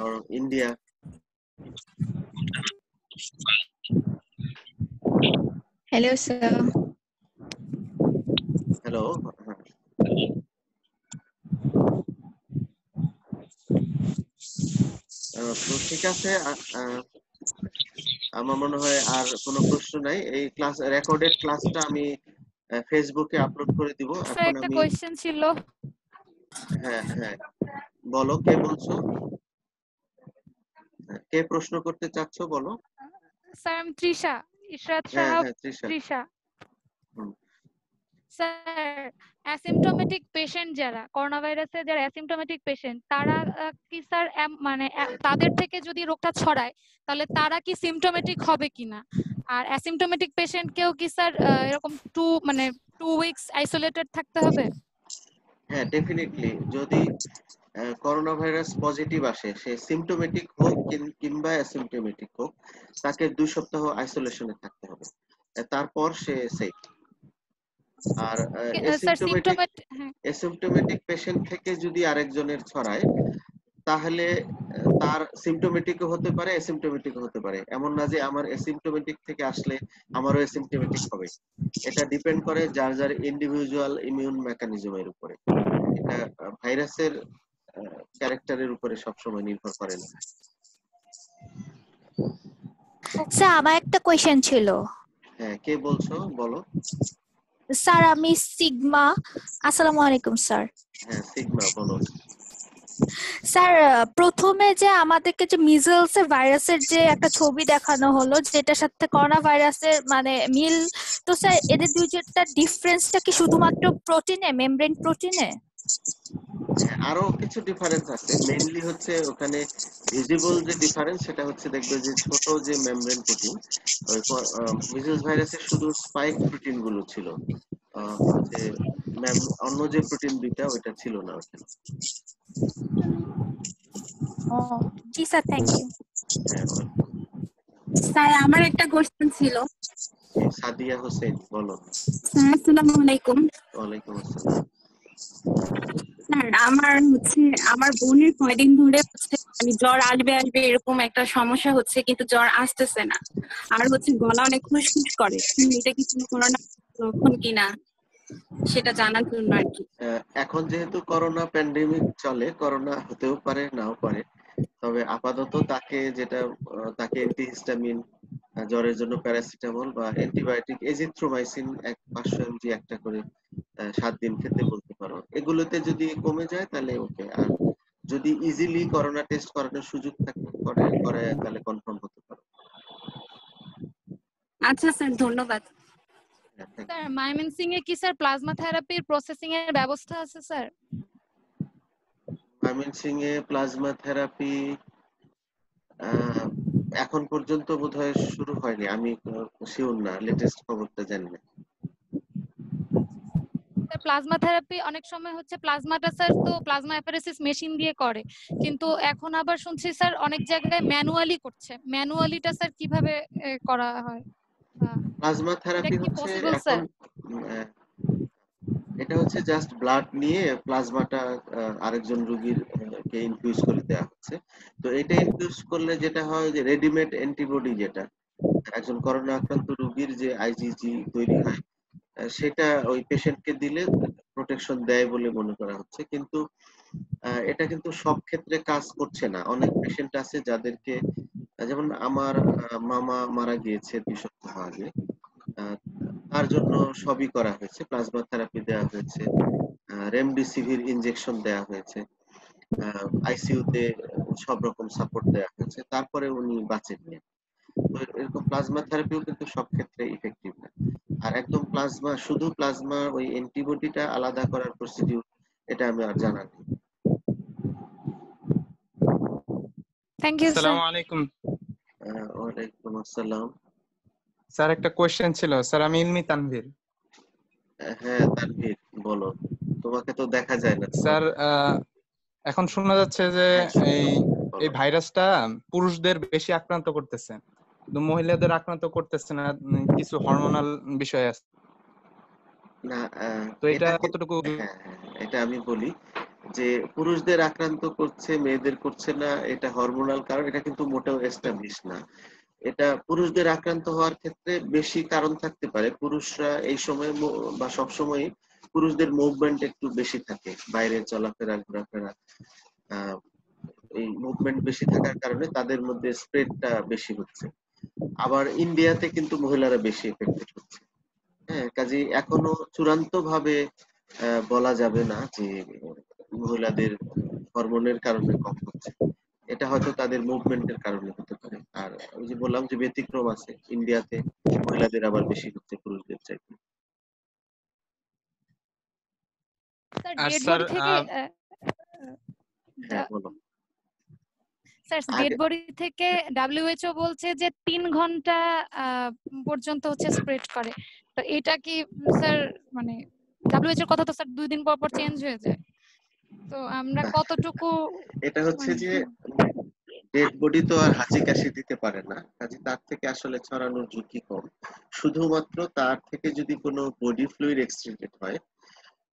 or India? Hello, sir. Hello. তো ঠিক আছে, আমার মনে হয় আর কোনো প্রশ্ন নাই। এই ক্লাস, রেকর্ডেড ক্লাসটা আমি ফেসবুকে আপলোড করে দিব। স্যার এখন একটা আমি, কোশ্চেন ছিল। হ্যাঁ হ্যাঁ বলো, কে বলছো? কে প্রশ্ন করতে চাচ্ছো বলো? স্যার আমি তৃষা, ইশরাত হ্যাঁ সাহাব। হ্যাঁ Trisha. Trisha. Sir asymptomatic patient যারা করোনা ভাইরাসের যারা অ্যাসিম্পটোমেটিক পেশেন্ট তারা কি স্যার মানে তাদের থেকে যদি রোগটা ছড়ায় তাহলে তারা কি সিমটোমেটিক হবে কিনা? আর অ্যাসিম্পটোমেটিক পেশেন্টকেও কি স্যার এরকম মানে 2 উইকস আইসোলেটেড থাকতে হবে? হ্যাঁ, ডেফিনেটলি। যদি করোনা ভাইরাস পজিটিভ আসে, সে সিমটোমেটিক হোক কিংবা অ্যাসিমটোমেটিক হোক, তাকে 2 সপ্তাহ আইসোলেশনে থাকতে হবে। তারপর সে সেফ। আর স্যার সিমটোমেটিক অ্যাসিমটোমেটিক পেশেন্ট থেকে যদি আরেকজনের ছড়ায়, তাহলে তার সিমটোমেটিকও হতে পারে, অ্যাসিমটোমেটিকও হতে পারে। এমন না যে আমার অ্যাসিমটোমেটিক থেকে আসলে আমারও অ্যাসিমটোমেটিক হবে। এটা ডিপেন্ড করে যার যার ইন্ডিভিজুয়াল ইমিউন মেকানিজমের উপরে। এটা ভাইরাসের ক্যারেক্টারের উপরে সবসময় নির্ভর করে না। স্যার আমার একটা কোয়েশ্চেন ছিল। হ্যাঁ, কে বলছো বলো? স্যার আমি সিগমা। আসসালামু আলাইকুম স্যার। হ্যাঁ, সিগমা বলো। স্যার প্রথমে যে আমাদেরকে যে মিজলস এর ভাইরাসের যে একটা ছবি দেখানো হলো যেটার সাথে করোনা ভাইরাসের মানে মিল, তো স্যার এদের দুইটা ডিফারেন্সটা কি শুধুমাত্র প্রোটিনে, মেমব্রেন প্রোটিনে? আরো কিছু ডিফারেন্স আছে। মেইনলি হচ্ছে ওখানে ভিজিবল যে ডিফারেন্স সেটা হচ্ছে দেখবে যে ছোট যে মেমব্রেন প্রোটিন, ওই মিজেলস ভাইরাসের শুধু স্পাইক প্রোটিন গুলো ছিল। হচ্ছে অন্য যে প্রোটিন দুইটা ওইটা ছিল না ওখানে। ও জি স্যার, থ্যাংক ইউ। হ্যাঁ, স্যার আমার একটা কোশ্চেন ছিল। সাদিয়া হোসেন বলো। স্যার আসসালামু আলাইকুম। ওয়ালাইকুম আসসালাম। স্যার আমার বোনের কয়দিন ধরে মানে জ্বর আসবে আসবে এরকম একটা সমস্যা হচ্ছে, কিন্তু জ্বর আসতেছে না। আর গলা অনেক খুশখুশ করে। এটা কি কোনো করোনা লক্ষণ কিনা সেটা জানার জন্য আর কি। এখন যেহেতু করোনা প্যান্ডেমিক চলে, করোনা হতেও পারে নাও পারে। তবে আপাতত তাকে অ্যান্টিহিস্টামিন, জ্বরের জন্য প্যারাসিটামল বা অ্যান্টিবায়োটিক এজিথ্রোমাইসিন 500 mg একটা করে 7 দিন খেতে বলতে পারো। এগুলোতে যদি কমে যায় তাহলে ওকে। আর যদি ইজিলি করোনা টেস্ট করানোর সুযোগ থাকে করে তাহলে কনফার্ম হতে পারো। আচ্ছা স্যার, ধন্যবাদ। স্যার ময়মনসিংহ এ কি স্যার প্লাজমা থেরাপির প্রসেসিং এর ব্যবস্থা আছে স্যার? ময়মনসিংহে প্লাজমা থেরাপি এখন পর্যন্ত বোধহয় শুরু হয়নি। আমি শিওর না, লেটেস্ট খবরটা জানি না। প্লাজমা থেরাপি অনেক সময় হচ্ছে প্লাজমাটা স্যার তো প্লাজমা অ্যাপারেসিস মেশিন দিয়ে করে, কিন্তু এখন আবার শুনছি স্যার অনেক জায়গায় ম্যানুয়ালি করছে। ম্যানুয়ালিটা স্যার কিভাবে করা হয়? প্লাজমা থেরাপি হচ্ছে এখন এটা হচ্ছে জাস্ট ব্লাড নিয়ে প্লাজমাটা আরেকজন রোগীর কে ইনফিউজ করে দেওয়া হচ্ছে। তো এটা ইনফিউজ করলে যেটা হয় যে রেডিমেড অ্যান্টিবডি, যেটা একজন করোনা আক্রান্ত রোগীর যে আইজিজি তৈরি হয়, সেটা ওই পেশেন্টকে দিলে প্রোটেকশন দেয় বলে মনে করা হচ্ছে। কিন্তু এটা কিন্তু সব ক্ষেত্রে কাজ করছে না। অনেক পেশেন্ট আছে যাদেরকে, যেমন আমার মামা মারা গিয়েছে 2 সপ্তাহ আগে, তার জন্য সবই করা হয়েছে, প্লাজমা থেরাপি দেওয়া হয়েছে, রেমডেসিভির ইনজেকশন দেওয়া হয়েছে, আইসিইউতে সব রকম সাপোর্ট দেওয়া হয়েছে, তারপরে উনি বাঁচেননি। তো এরকম প্লাজমা থেরাপিও কিন্তু সব ক্ষেত্রে ইফেক্টিভ না। আর একদম শুধু প্লাজমা ওই অ্যান্টিবডিটা আলাদা করার প্রসিডিউর, এটা আমি আর জানা নেই। Thank you sir. আসসালামু আলাইকুম। ওয়ালাইকুম আসসালাম। স্যার একটা কোশ্চেন ছিল। স্যার আমি ইলমি তানভীর। হ্যাঁ তানভীর বলো। তোমাকে তো দেখা যায় না। স্যার এখন শোনা যাচ্ছে যে এই ভাইরাসটা পুরুষদের বেশি আক্রান্ত করতেছে, কিন্তু মহিলাদের আক্রান্ত করতেছে না, কিছু হরমোনাল বিষয় আছে। না, তো এটা কতটুকু? এটা আমি বলি যে পুরুষদের আক্রান্ত করছে মেয়েদের করছে না, এটা হরমোনাল কারণ, এটা কিন্তু মোটেও এস্টাবলিশ না। এটা পুরুষদের আক্রান্ত হওয়ার ক্ষেত্রে বেশি কারণ থাকতে পারে। পুরুষরা এই সময় বা সব সময় পুরুষদের মুভমেন্ট একটু বেশি থাকে, বাইরে চলাফেরা ঘোরাফেরা, এই মুভমেন্ট বেশি থাকার কারণে তাদের মধ্যে স্প্রেডটা বেশি হচ্ছে। আবার ইন্ডিয়াতে কিন্তু মহিলারা বেশি এফেক্টেড হচ্ছে। হ্যাঁ, কাজে এখনো চূড়ান্ত ভাবে বলা যাবে না যে মহিলাদের হরমোনের কারণে কম হচ্ছে। এটা হয়তো তাদের মুভমেন্টের কারণে হতে পারে। আর ওই যে বললাম যে ব্যতিক্রম আছে, ইন্ডিয়াতে মহিলাদের আবার বেশি হচ্ছে পুরুষদের চাইতে। স্যার আর ডেড স্যার বডি থেকে হ্যাঁ বলো। স্যার ডেড বডি থেকে WHO বলছে যে 3 ঘন্টা পর্যন্ত হচ্ছে স্প্রেড করে। তো এটা কি স্যার মানে WHO এর কথা তো স্যার 2 দিন পর পর চেঞ্জ হয়ে যায়। তো আমরা কতটুকু এটা হচ্ছে যে ডেড বডি তো আর হাঁচি কাশি দিতে পারে না, কাজে তার থেকে আসলে ছড়ানোর ঝুঁকি কম। শুধুমাত্র তার থেকে যদি কোনো বডি ফ্লুইড এক্সট্রেক্টেড হয়,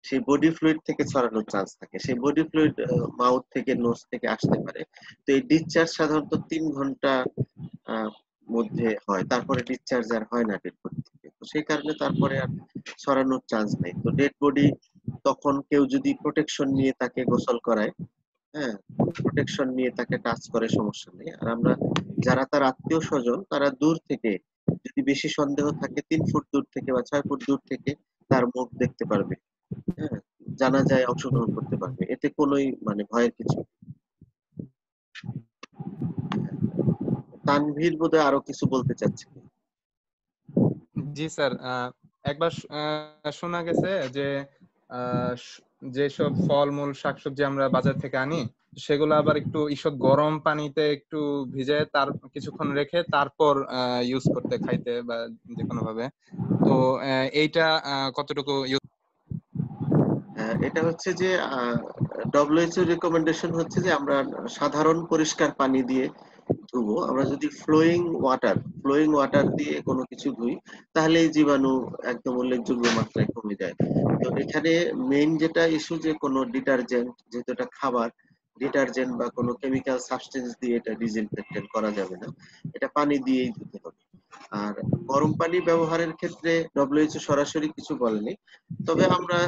সেই বডি ফ্লুইড থেকে ছড়ানোর চান্স থাকে। সেই বডি ফ্লুইড মাউথ থেকে নোজ থেকে আসতে পারে। তো এই ডিসচার্জ সাধারণত 3 ঘন্টা মধ্যে হয়, তারপরে ডিসচার্জ আর হয় না ডেড বডি থেকে। তো সেই কারণে তারপরে আর ছড়ানোর চান্স নেই। তো ডেড বডি তখন কেউ যদি প্রোটেকশন নিয়ে তাকে গোসল করায়, হ্যাঁ, প্রোটেকশন নিয়ে তাকে টাচ করে সমস্যা নেই। আর আমরা যারা তার আত্মীয় স্বজন তারা দূর থেকে, যদি বেশি সন্দেহ থাকে 3 ফুট দূর থেকে বা 6 ফুট দূর থেকে তার মুখ দেখতে পারবে, হ্যাঁ, জানাজায় অংশগ্রহণ করতে পারবে। এতে কোনোই মানে ভয়ের কিছু নেই। তানভীর বোধহয় আরো কিছু বলতে চাচ্ছে। জি স্যার, একবার শোনা গেছে যে যেসব ফলমূল শাকসবজি আমরা বাজার থেকে আনি সেগুলো আবার একটু ঈষৎ গরম পানিতে একটু ভিজায় তার কিছুক্ষণ রেখে তারপর ইউজ করতে, খাইতে বা যে কোনো ভাবে। তো এইটা কতটুকু এটা হচ্ছে যে WHO রিকমেন্ডেশন হচ্ছে যে আমরা সাধারণ পরিষ্কার পানি দিয়ে ধুবো। আমরা যদি ফ্লোয়িং ওয়াটার দিয়ে কোনো কিছু ধুই তাহলে এই জীবাণু একদম উল্লেখযোগ্য মাত্রায় কমে যায়। তো এখানে মেইন যেটা ইস্যু যে কোনো ডিটারজেন্ট, যেহেতু এটা খাবার, ডিটারজেন্ট বা কোনো কেমিক্যাল সাবস্টেন্স দিয়ে এটা ডিসইনফেক্টেন্ট করা যাবে না, এটা পানি দিয়েই ধুতে হবে। আর গরম পানি ব্যবহারের ক্ষেত্রে WHO সরাসরি কিছু বলেনি, তবে আমরা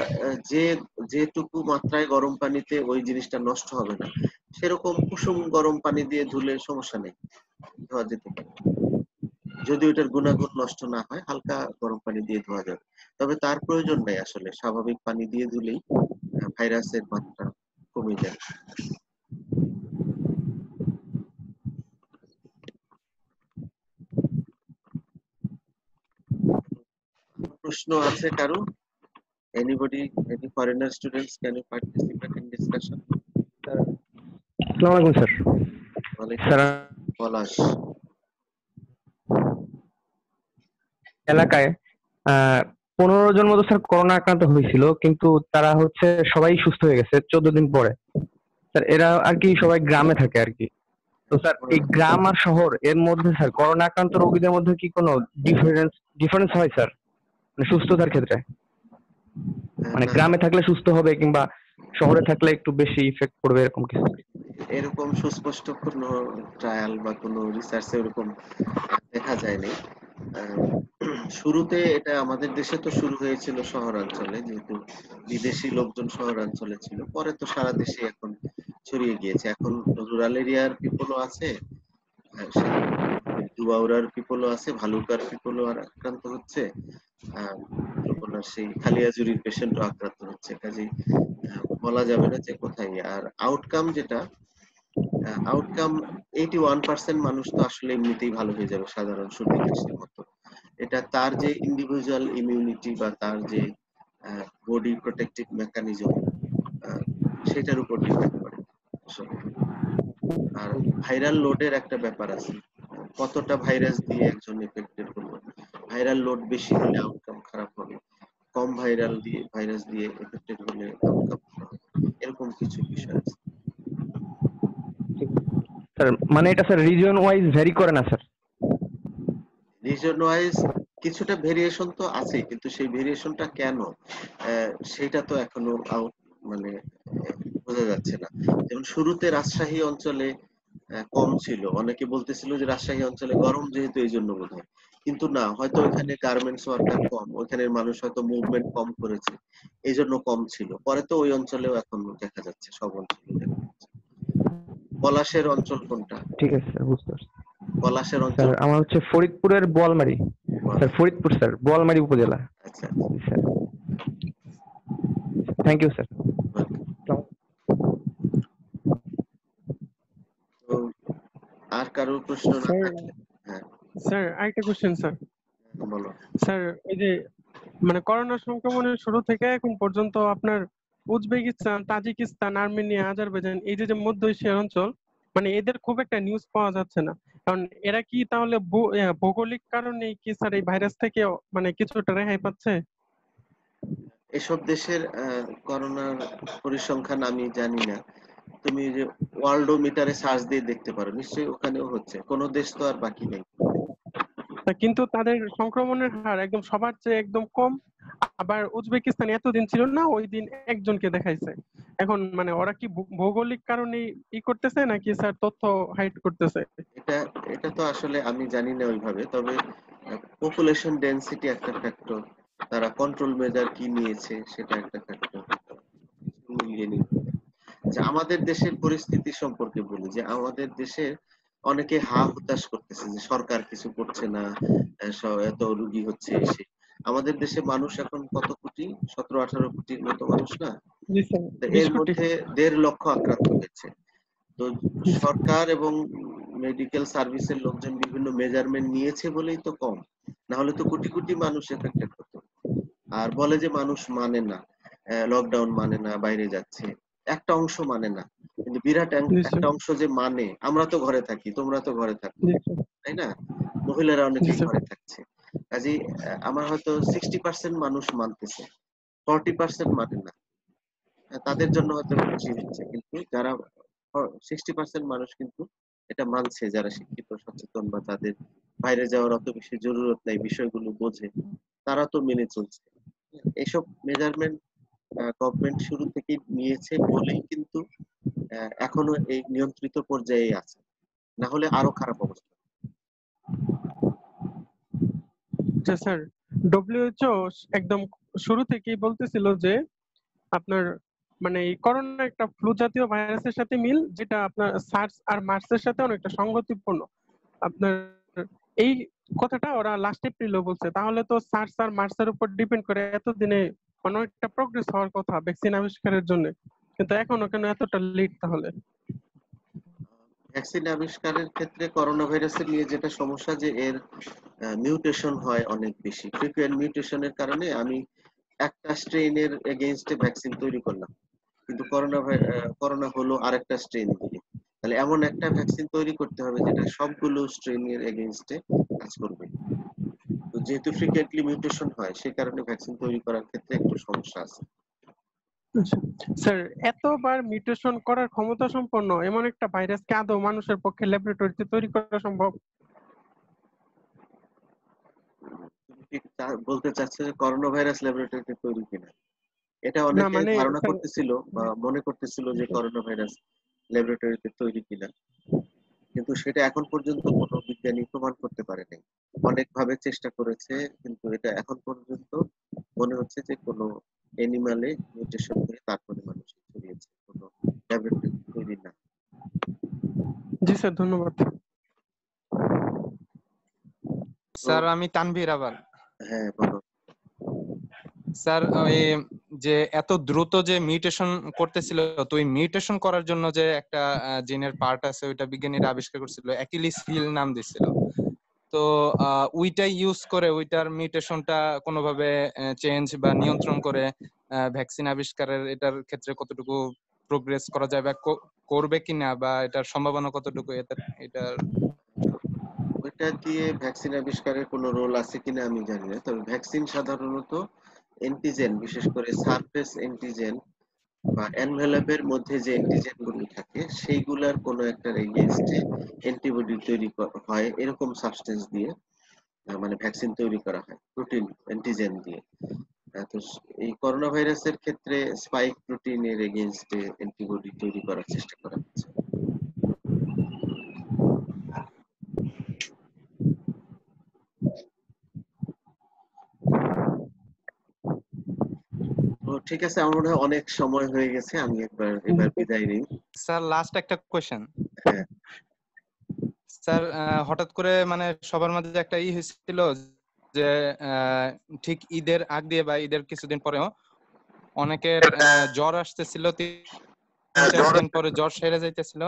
যেটুকু মাত্রায় গরম পানিতে ওই জিনিসটা নষ্ট হবে না সেরকম কুসুম গরম পানি দিয়ে ধুলে সমস্যা নেই, ধোয়া যেতে পারে। যদি ওটার গুণাগুণ নষ্ট না হয় হালকা গরম পানি দিয়ে ধোয়া যাবে, তবে তার প্রয়োজন নেই। আসলে স্বাভাবিক পানি দিয়ে ধুলেই ভাইরাসের মাত্রা কমে যায়। প্রশ্ন আছে কারো? Anybody, any foreigner students, can you participate in discussion? আসসালামু আলাইকুম স্যার। স্যার পলাশ, এলাকায় 15 জন মতো স্যার করোনা আক্রান্ত হয়েছিল, কিন্তু তারা হচ্ছে সবাই সুস্থ হয়ে গেছে 14 দিন পরে। স্যার এরা আর কি সবাই গ্রামে থাকে আর কি। তো স্যার এই গ্রাম আর শহর এর মধ্যে স্যার করোনা আক্রান্ত রোগীদের মধ্যে কি কোনো ডিফারেন্স হয় স্যার, মানে সুস্থতার ক্ষেত্রে? মানে গ্রামে থাকলে সুস্থ হবে কিংবা শহরে থাকলে একটু বেশি ইফেক্ট পড়বে এরকম কিছু? এরকম সুস্পষ্ট কোনো ট্রায়াল বা কোনো রিসার্চে এরকম দেখা যায়নি। শুরুতে এটা আমাদের দেশে তো শুরু হয়েছিল শহরাঞ্চলে, যেহেতু বিদেশি লোকজন শহরাঞ্চলে ছিল, পরে তো সারা দেশে এখন ছড়িয়ে গিয়েছে। এখন রুরাল এরিয়ার পিপলও আছে, দুয়াউড়ার পিপলও আছে, ভালুকার পিপলও আক্রান্ত হচ্ছে, সেই খালিয়াজুরির পেশেন্টও আক্রান্ত হচ্ছে। কাজেই বলা যাবে না যে কোথায়। আর আউটকাম যেটা, আউটকাম 81% মানুষ তো আসলে এমনিতেই ভালো হয়ে যাবে সাধারণ সর্দি কাশির মতো। এটা তার যে ইন্ডিভিজুয়াল ইমিউনিটি বা তার যে বডি প্রোটেক্টিভ মেকানিজম, সেটার উপর ডিপেন্ড করে আসলে। আর ভাইরাল লোডের একটা ব্যাপার আছে, কতটা ভাইরাস দিয়ে একজন এফেক্টেড হলো। ভাইরাল লোড বেশি হলে আউটকাম খারাপ হবে, কম ভাইরাস দিয়ে এফেক্টেড হলে আউটকাম ভালো হবে। এরকম কিছু বিষয় আছে। স্যার মানে এটা স্যার রিজন ওয়াইজ ভ্যারি করে না স্যার? রিজন ওয়াইজ কিছুটা ভেরিয়েশন তো আছে, কিন্তু সেই ভেরিয়েশনটা কেন সেটা তো এখনো মানে বোঝা যাচ্ছে না। যেমন শুরুতে রাজশাহী অঞ্চলে কম ছিল, অনেকে বলতেছিল যে রাজশাহী অঞ্চলে গরম যেহেতু এই জন্য বোধহয়, কিন্তু না, হয়তো ওইখানে গার্মেন্টস ওয়ার্কার কম, ওইখানের মানুষ হয়তো মুভমেন্ট কম করেছে এই জন্য কম ছিল। পরে তো ওই অঞ্চলেও এখন দেখা যাচ্ছে, সব অঞ্চলে দেখা যাচ্ছে। পলাশের অঞ্চল কোনটা? ঠিক আছে স্যার, বুঝতে পারছি। পলাশের অঞ্চল স্যার আমার হচ্ছে ফরিদপুরের বোয়ালমারী স্যার, ফরিদপুর স্যার, বোয়ালমারী উপজেলা। আচ্ছা স্যার, থ্যাংক ইউ স্যার। আর কারো প্রশ্ন না থাকলে? হ্যাঁ স্যার আরেকটা কোশ্চেন স্যার। বলো স্যার এই যে মানে করোনা সংক্রমণের শুরু থেকে এখন পর্যন্ত আপনার উজবেকিস্তান, তাজিকিস্তান, আর্মেনিয়া, আজারবাইজান, এই যে যে মধ্য এশিয়ার অঞ্চল, মানে এদের খুব একটা নিউজ পাওয়া যাচ্ছে না। কারণ এরা কি তাহলে ভৌগোলিক কারণে কি স্যার এই ভাইরাস থেকে মানে কিছুটা রেহাই পাচ্ছে? এসব দেশের করোনার পরিসংখ্যান আমি জানি না। তুমি যে ওয়ার্ল্ডোমিটারে সার্চ দিয়ে দেখতে পারো, নিশ্চয়ই ওখানেও হচ্ছে। কোন দেশ তো আর বাকি নেই। কিন্তু তাদের সংক্রমণের হার একদম সবার চেয়ে একদম কম। আবার উজবেকিস্তান এতদিন ছিল না, ওই দিন একজনকে দেখাইছে। এখন মানে ওরা কি ভৌগোলিক কারণে ই করতেছে নাকি স্যার তথ্য হাইড করতেছে? এটা এটা তো আসলে আমি জানি না ওইভাবে, তবে পপুলেশন ডেনসিটি একটা ফ্যাক্টর, তারা কন্ট্রোল মেজার কি নিয়েছে সেটা একটা ফ্যাক্টর মিলিয়ে নিতে হবে। আচ্ছা, আমাদের দেশের পরিস্থিতি সম্পর্কে বলি যে আমাদের দেশে অনেকে হা হুতাশ করতেছে যে সরকার কিছু করছে না, এত রোগী হচ্ছে এসে। আমাদের দেশে মানুষ এখন কত কোটি? 17-18 কোটির মতো মানুষ না? জি স্যার, তো 20 এর কোটি। মধ্যে 1.5 লক্ষ আক্রান্ত হয়েছে। তো সরকার এবং মেডিকেল সার্ভিসের লোকজন বিভিন্ন মেজারমেন্ট নিয়েছে বলেই তো কম, না হলে তো কোটি কোটি মানুষ এফেক্টেড হতো। আর বলে যে মানুষ মানে না, লকডাউন মানে না, বাইরে যাচ্ছে। একটা অংশ মানে না, কিন্তু বিরাট একটা অংশ যে মানে, আমরা তো ঘরে থাকি, তোমরা তো ঘরে থাকো, তাই না? মহিলারা অনেকেই ঘরে থাকছে। কাজেই আমার হয়তো 60% মানুষ মানতেছে, 40% মানে না। তাদের জন্য হয়তো খুশি হচ্ছে, কিন্তু যারা 60% মানুষ কিন্তু এটা মানছে, যারা শিক্ষিত সচেতন বা যাদের বাইরে যাওয়ার অত বেশি জরুরত নাই, বিষয়গুলো বোঝে, তারা তো মেনে চলছে। এইসব মেজারমেন্ট গভর্নমেন্ট শুরু থেকেই নিয়েছে বলেই কিন্তু এখনো এই নিয়ন্ত্রিত পর্যায়ে আছে, না হলে আরো খারাপ অবস্থা। আচ্ছা স্যার, ডব্লিউএইচও একদম শুরু থেকেই বলতেছিল যে আপনার মানে এই করোনা একটা ফ্লু জাতীয় ভাইরাসের সাথে মিল, যেটা আপনার সার্স আর মার্সের সাথে অনেকটা সঙ্গতিপূর্ণ। আপনার এই কথাটা ওরা লাস্ট এপ্রিলও বলছে। তাহলে তো সার্স আর মার্সের উপর ডিপেন্ড করে এতদিনে অনেকটা প্রোগ্রেস হওয়ার কথা ভ্যাকসিন আবিষ্কারের জন্য, কিন্তু এখনো কেন এতটা লেট? তাহলে ভ্যাকসিন আবিষ্কারের ক্ষেত্রে করোনা ভাইরাসের নিয়ে যেটা সমস্যা, যে এর মিউটেশন হয় অনেক বেশি, ফ্রিকুয়েন্ট মিউটেশনের কারণে আমি একটা স্ট্রেইনের এগেইনস্টে ভ্যাকসিন তৈরি করলাম, কিন্তু করোনা হলো আরেকটা স্ট্রেইন দিয়ে। তাহলে এমন একটা ভ্যাকসিন তৈরি করতে হবে যেটা সবগুলো স্ট্রেইনের এগেইনস্টে কাজ করবে। তো যেহেতু ফ্রিকুয়েন্টলি মিউটেশন হয়, সে কারণে ভ্যাকসিন তৈরি করার ক্ষেত্রে একটু সমস্যা আছে। স্যার, এতবার মিউটেশন করার ক্ষমতা সম্পন্ন এমন একটা ভাইরাস কি আদৌ মানুষের পক্ষে ল্যাবরেটরিতে তৈরি করা সম্ভব? তুমি কি বলতে চাচ্ছ যে করোনা ভাইরাস ল্যাবরেটরিতে তৈরি কিনা? এটা অনেকে মানে ধারণা করতেছিল বা মনে করতেছিল যে করোনা ভাইরাস ল্যাবরেটরিতে তৈরি কিনা, কিন্তু সেটা এখন পর্যন্ত কোনো বিজ্ঞানী প্রমাণ করতে পারে নাই। অনেক ভাবে চেষ্টা করেছে, কিন্তু এটা এখন পর্যন্ত মনে হচ্ছে যে কোনো এনিমালে মিউটেশন হয়ে তারপরে মানুষে ছড়িয়েছে, কোনো ল্যাবরেটরি তৈরি না। জি স্যার, ধন্যবাদ। স্যার আমি তানভীর আবার। হ্যাঁ বলো। স্যার ওই যে এত দ্রুত যে মিউটেশন করতেছিল, তো ওই মিউটেশন করার জন্য যে একটা জিনের পার্ট আছে, ওইটা বিজ্ঞানীরা আবিষ্কার করছিল, অ্যাকিলিস হিল নাম দিছিল। তো ওইটা ইউজ করে ওইটার মিউটেশনটা কোনোভাবে চেঞ্জ বা নিয়ন্ত্রণ করে ভ্যাকসিন আবিষ্কারের এটার ক্ষেত্রে কতটুকু প্রোগ্রেস করা যায় বা করবে কিনা, বা এটার সম্ভাবনা কতটুকু, এটার ওইটা দিয়ে ভ্যাকসিন আবিষ্কারের কোনো রোল আছে কিনা আমি জানি না, তবে ভ্যাকসিন সাধারণত অ্যান্টিজেন, বিশেষ করে সারফেস অ্যান্টিজেন বা এনভেলপের মধ্যে যে অ্যান্টিজেন গুলো থাকে, সেইগুলার কোনো একটা এগেইনস্টে অ্যান্টিবডি তৈরি হয়, এরকম সাবস্টেন্স দিয়ে মানে ভ্যাকসিন তৈরি করা হয়, প্রোটিন অ্যান্টিজেন দিয়ে। তো এই করোনা ভাইরাসের ক্ষেত্রে স্পাইক প্রোটিনের এগেইনস্টে অ্যান্টিবডি তৈরি করার চেষ্টা করা হচ্ছে। তো ঠিক আছে, আমার মনে হয় অনেক সময় হয়ে গেছে, আমি এবার বিদায় নিই। স্যার লাস্ট একটা কোশ্চেন। হ্যাঁ স্যার, হঠাৎ করে মানে সবার মাঝে একটা হয়েছিল যে ঠিক ঈদের আগ দিয়ে বা ঈদের কিছুদিন পরেও অনেকের জ্বর আসতেছিল, 3-4 দিন পরে জ্বর সেরে যাইতেছিল,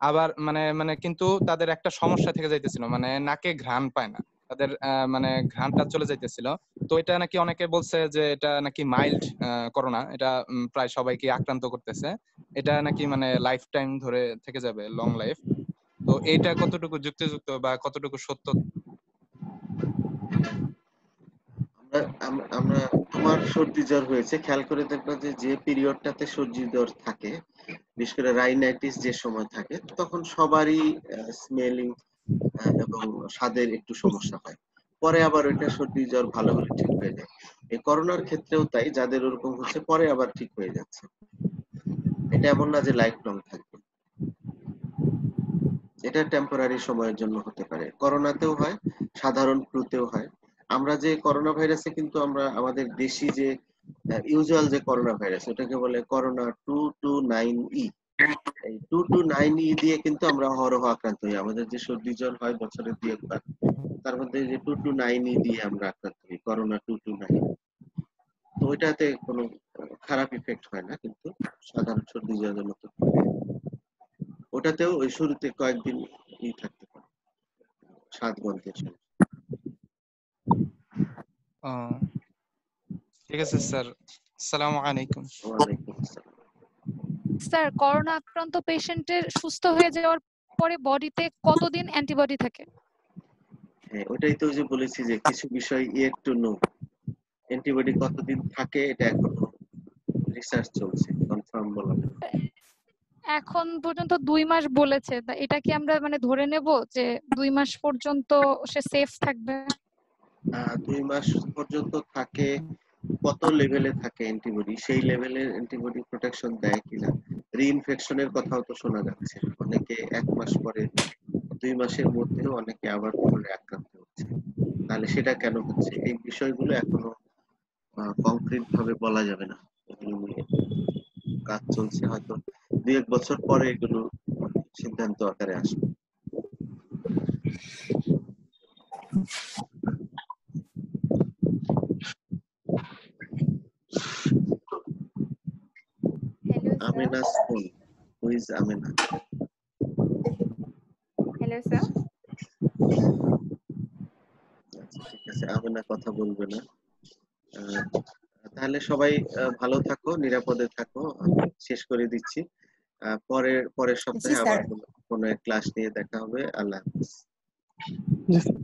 আবার মানে মানে কিন্তু তাদের একটা সমস্যা থেকে যাইতেছিল, মানে নাকে ঘ্রাণ পায় না। তাদের মানে ঘ্রাণটা চলে যাইতেছিল। তো এটা নাকি অনেকে বলছে যে এটা নাকি মাইল্ড করোনা, এটা প্রায় সবাইকে আক্রান্ত করতেছে, এটা নাকি মানে লাইফ টাইম ধরে থেকে যাবে, লং লাইফ। তো এটা কতটুকু যুক্তিযুক্ত বা কতটুকু সত্য? আমরা তোমার সর্দি জ্বর হয়েছে, খেয়াল করে দেখবা যে যে পিরিয়ডটাতে সর্দি জ্বর থাকে, বিশেষ করে রাইনাইটিস যে সময় থাকে, তখন সবারই স্মেলিং এবং স্বাদের একটু সমস্যা হয়। পরে আবার ওইটা সর্দি জ্বর ভালো হলে ঠিক হয়ে যায়। এই করোনার ক্ষেত্রেও তাই, যাদের ওরকম হচ্ছে পরে আবার ঠিক হয়ে যাচ্ছে। এটা এমন না যে লাইফ লং থাকবে, এটা টেম্পোরারি সময়ের জন্য হতে পারে। করোনাতেও হয়, সাধারণ ফ্লুতেও হয়। আমরা যে করোনা ভাইরাসে কিন্তু আমরা আমাদের দেশি যে ইউজুয়াল যে করোনা ভাইরাস, ওটাকে বলে করোনা 229E। এই 229E দিয়ে কিন্তু আমরা অহরহ আক্রান্ত হই। আমাদের যে সর্দি জ্বর হয় বছরে 2-1 বার, তার মধ্যে যে 229E দিয়ে আমরা আক্রান্ত হই, করোনা 229। তো ওইটাতে কোনো খারাপ ইফেক্ট হয় না, কিন্তু সাধারণ সর্দি জ্বরের মতো। ওটাতেও ওই শুরুতে কয়েকদিন থাকতে পারে, স্বাদ গন্ধের সমস্যা। ও ঠিক আছে স্যার, আসসালামু আলাইকুম। ওয়ালাইকুম আসসালাম। স্যার, করোনা আক্রান্ত পেশেন্টের সুস্থ হয়ে যাওয়ার পরে বডিতে কতদিন অ্যান্টিবডি থাকে? হ্যাঁ, ওটাই তো যে বলেছি যে কিছু বিষয় ইয়েট টু নো। অ্যান্টিবডি কতদিন থাকে এটা এখনো রিসার্চ চলছে, কনফার্ম বলা যাবে না। এখন পর্যন্ত 2 মাস বলেছে, তা এটা কি আমরা মানে ধরে নেব যে 2 মাস পর্যন্ত সে সেফ থাকবে? 2 মাস পর্যন্ত থাকে, কত লেভেলে থাকে অ্যান্টিবডি, সেই লেভেলের অ্যান্টিবডি প্রোটেকশন দেয় কিনা। রিইনফেকশনের কথাও তো শোনা যাচ্ছে, অনেকে 1 মাস পরে, 2 মাসের মধ্যেও অনেকে আবার পুনরায় আক্রান্ত হচ্ছে। তাহলে সেটা কেন হচ্ছে, এই বিষয়গুলো এখনো কংক্রিট ভাবে বলা যাবে না। এগুলো নিয়ে কাজ চলছে, হয়তো 2-1 বছর পরে এগুলো সিদ্ধান্ত আকারে আসবে। Hello, sir. Amina's phone. Who is Amina? Hello, sir. আচ্ছা, ঠিক আছে, আমিনা কথা বলবে না। তাহলে সবাই ভালো থাকো, নিরাপদে থাকো। আমি শেষ করে দিচ্ছি। পরের জি, সপ্তাহে স্যার। আবার কোনো এক ক্লাস নিয়ে দেখা হবে। আল্লাহ হাফেজ। জি স্যার।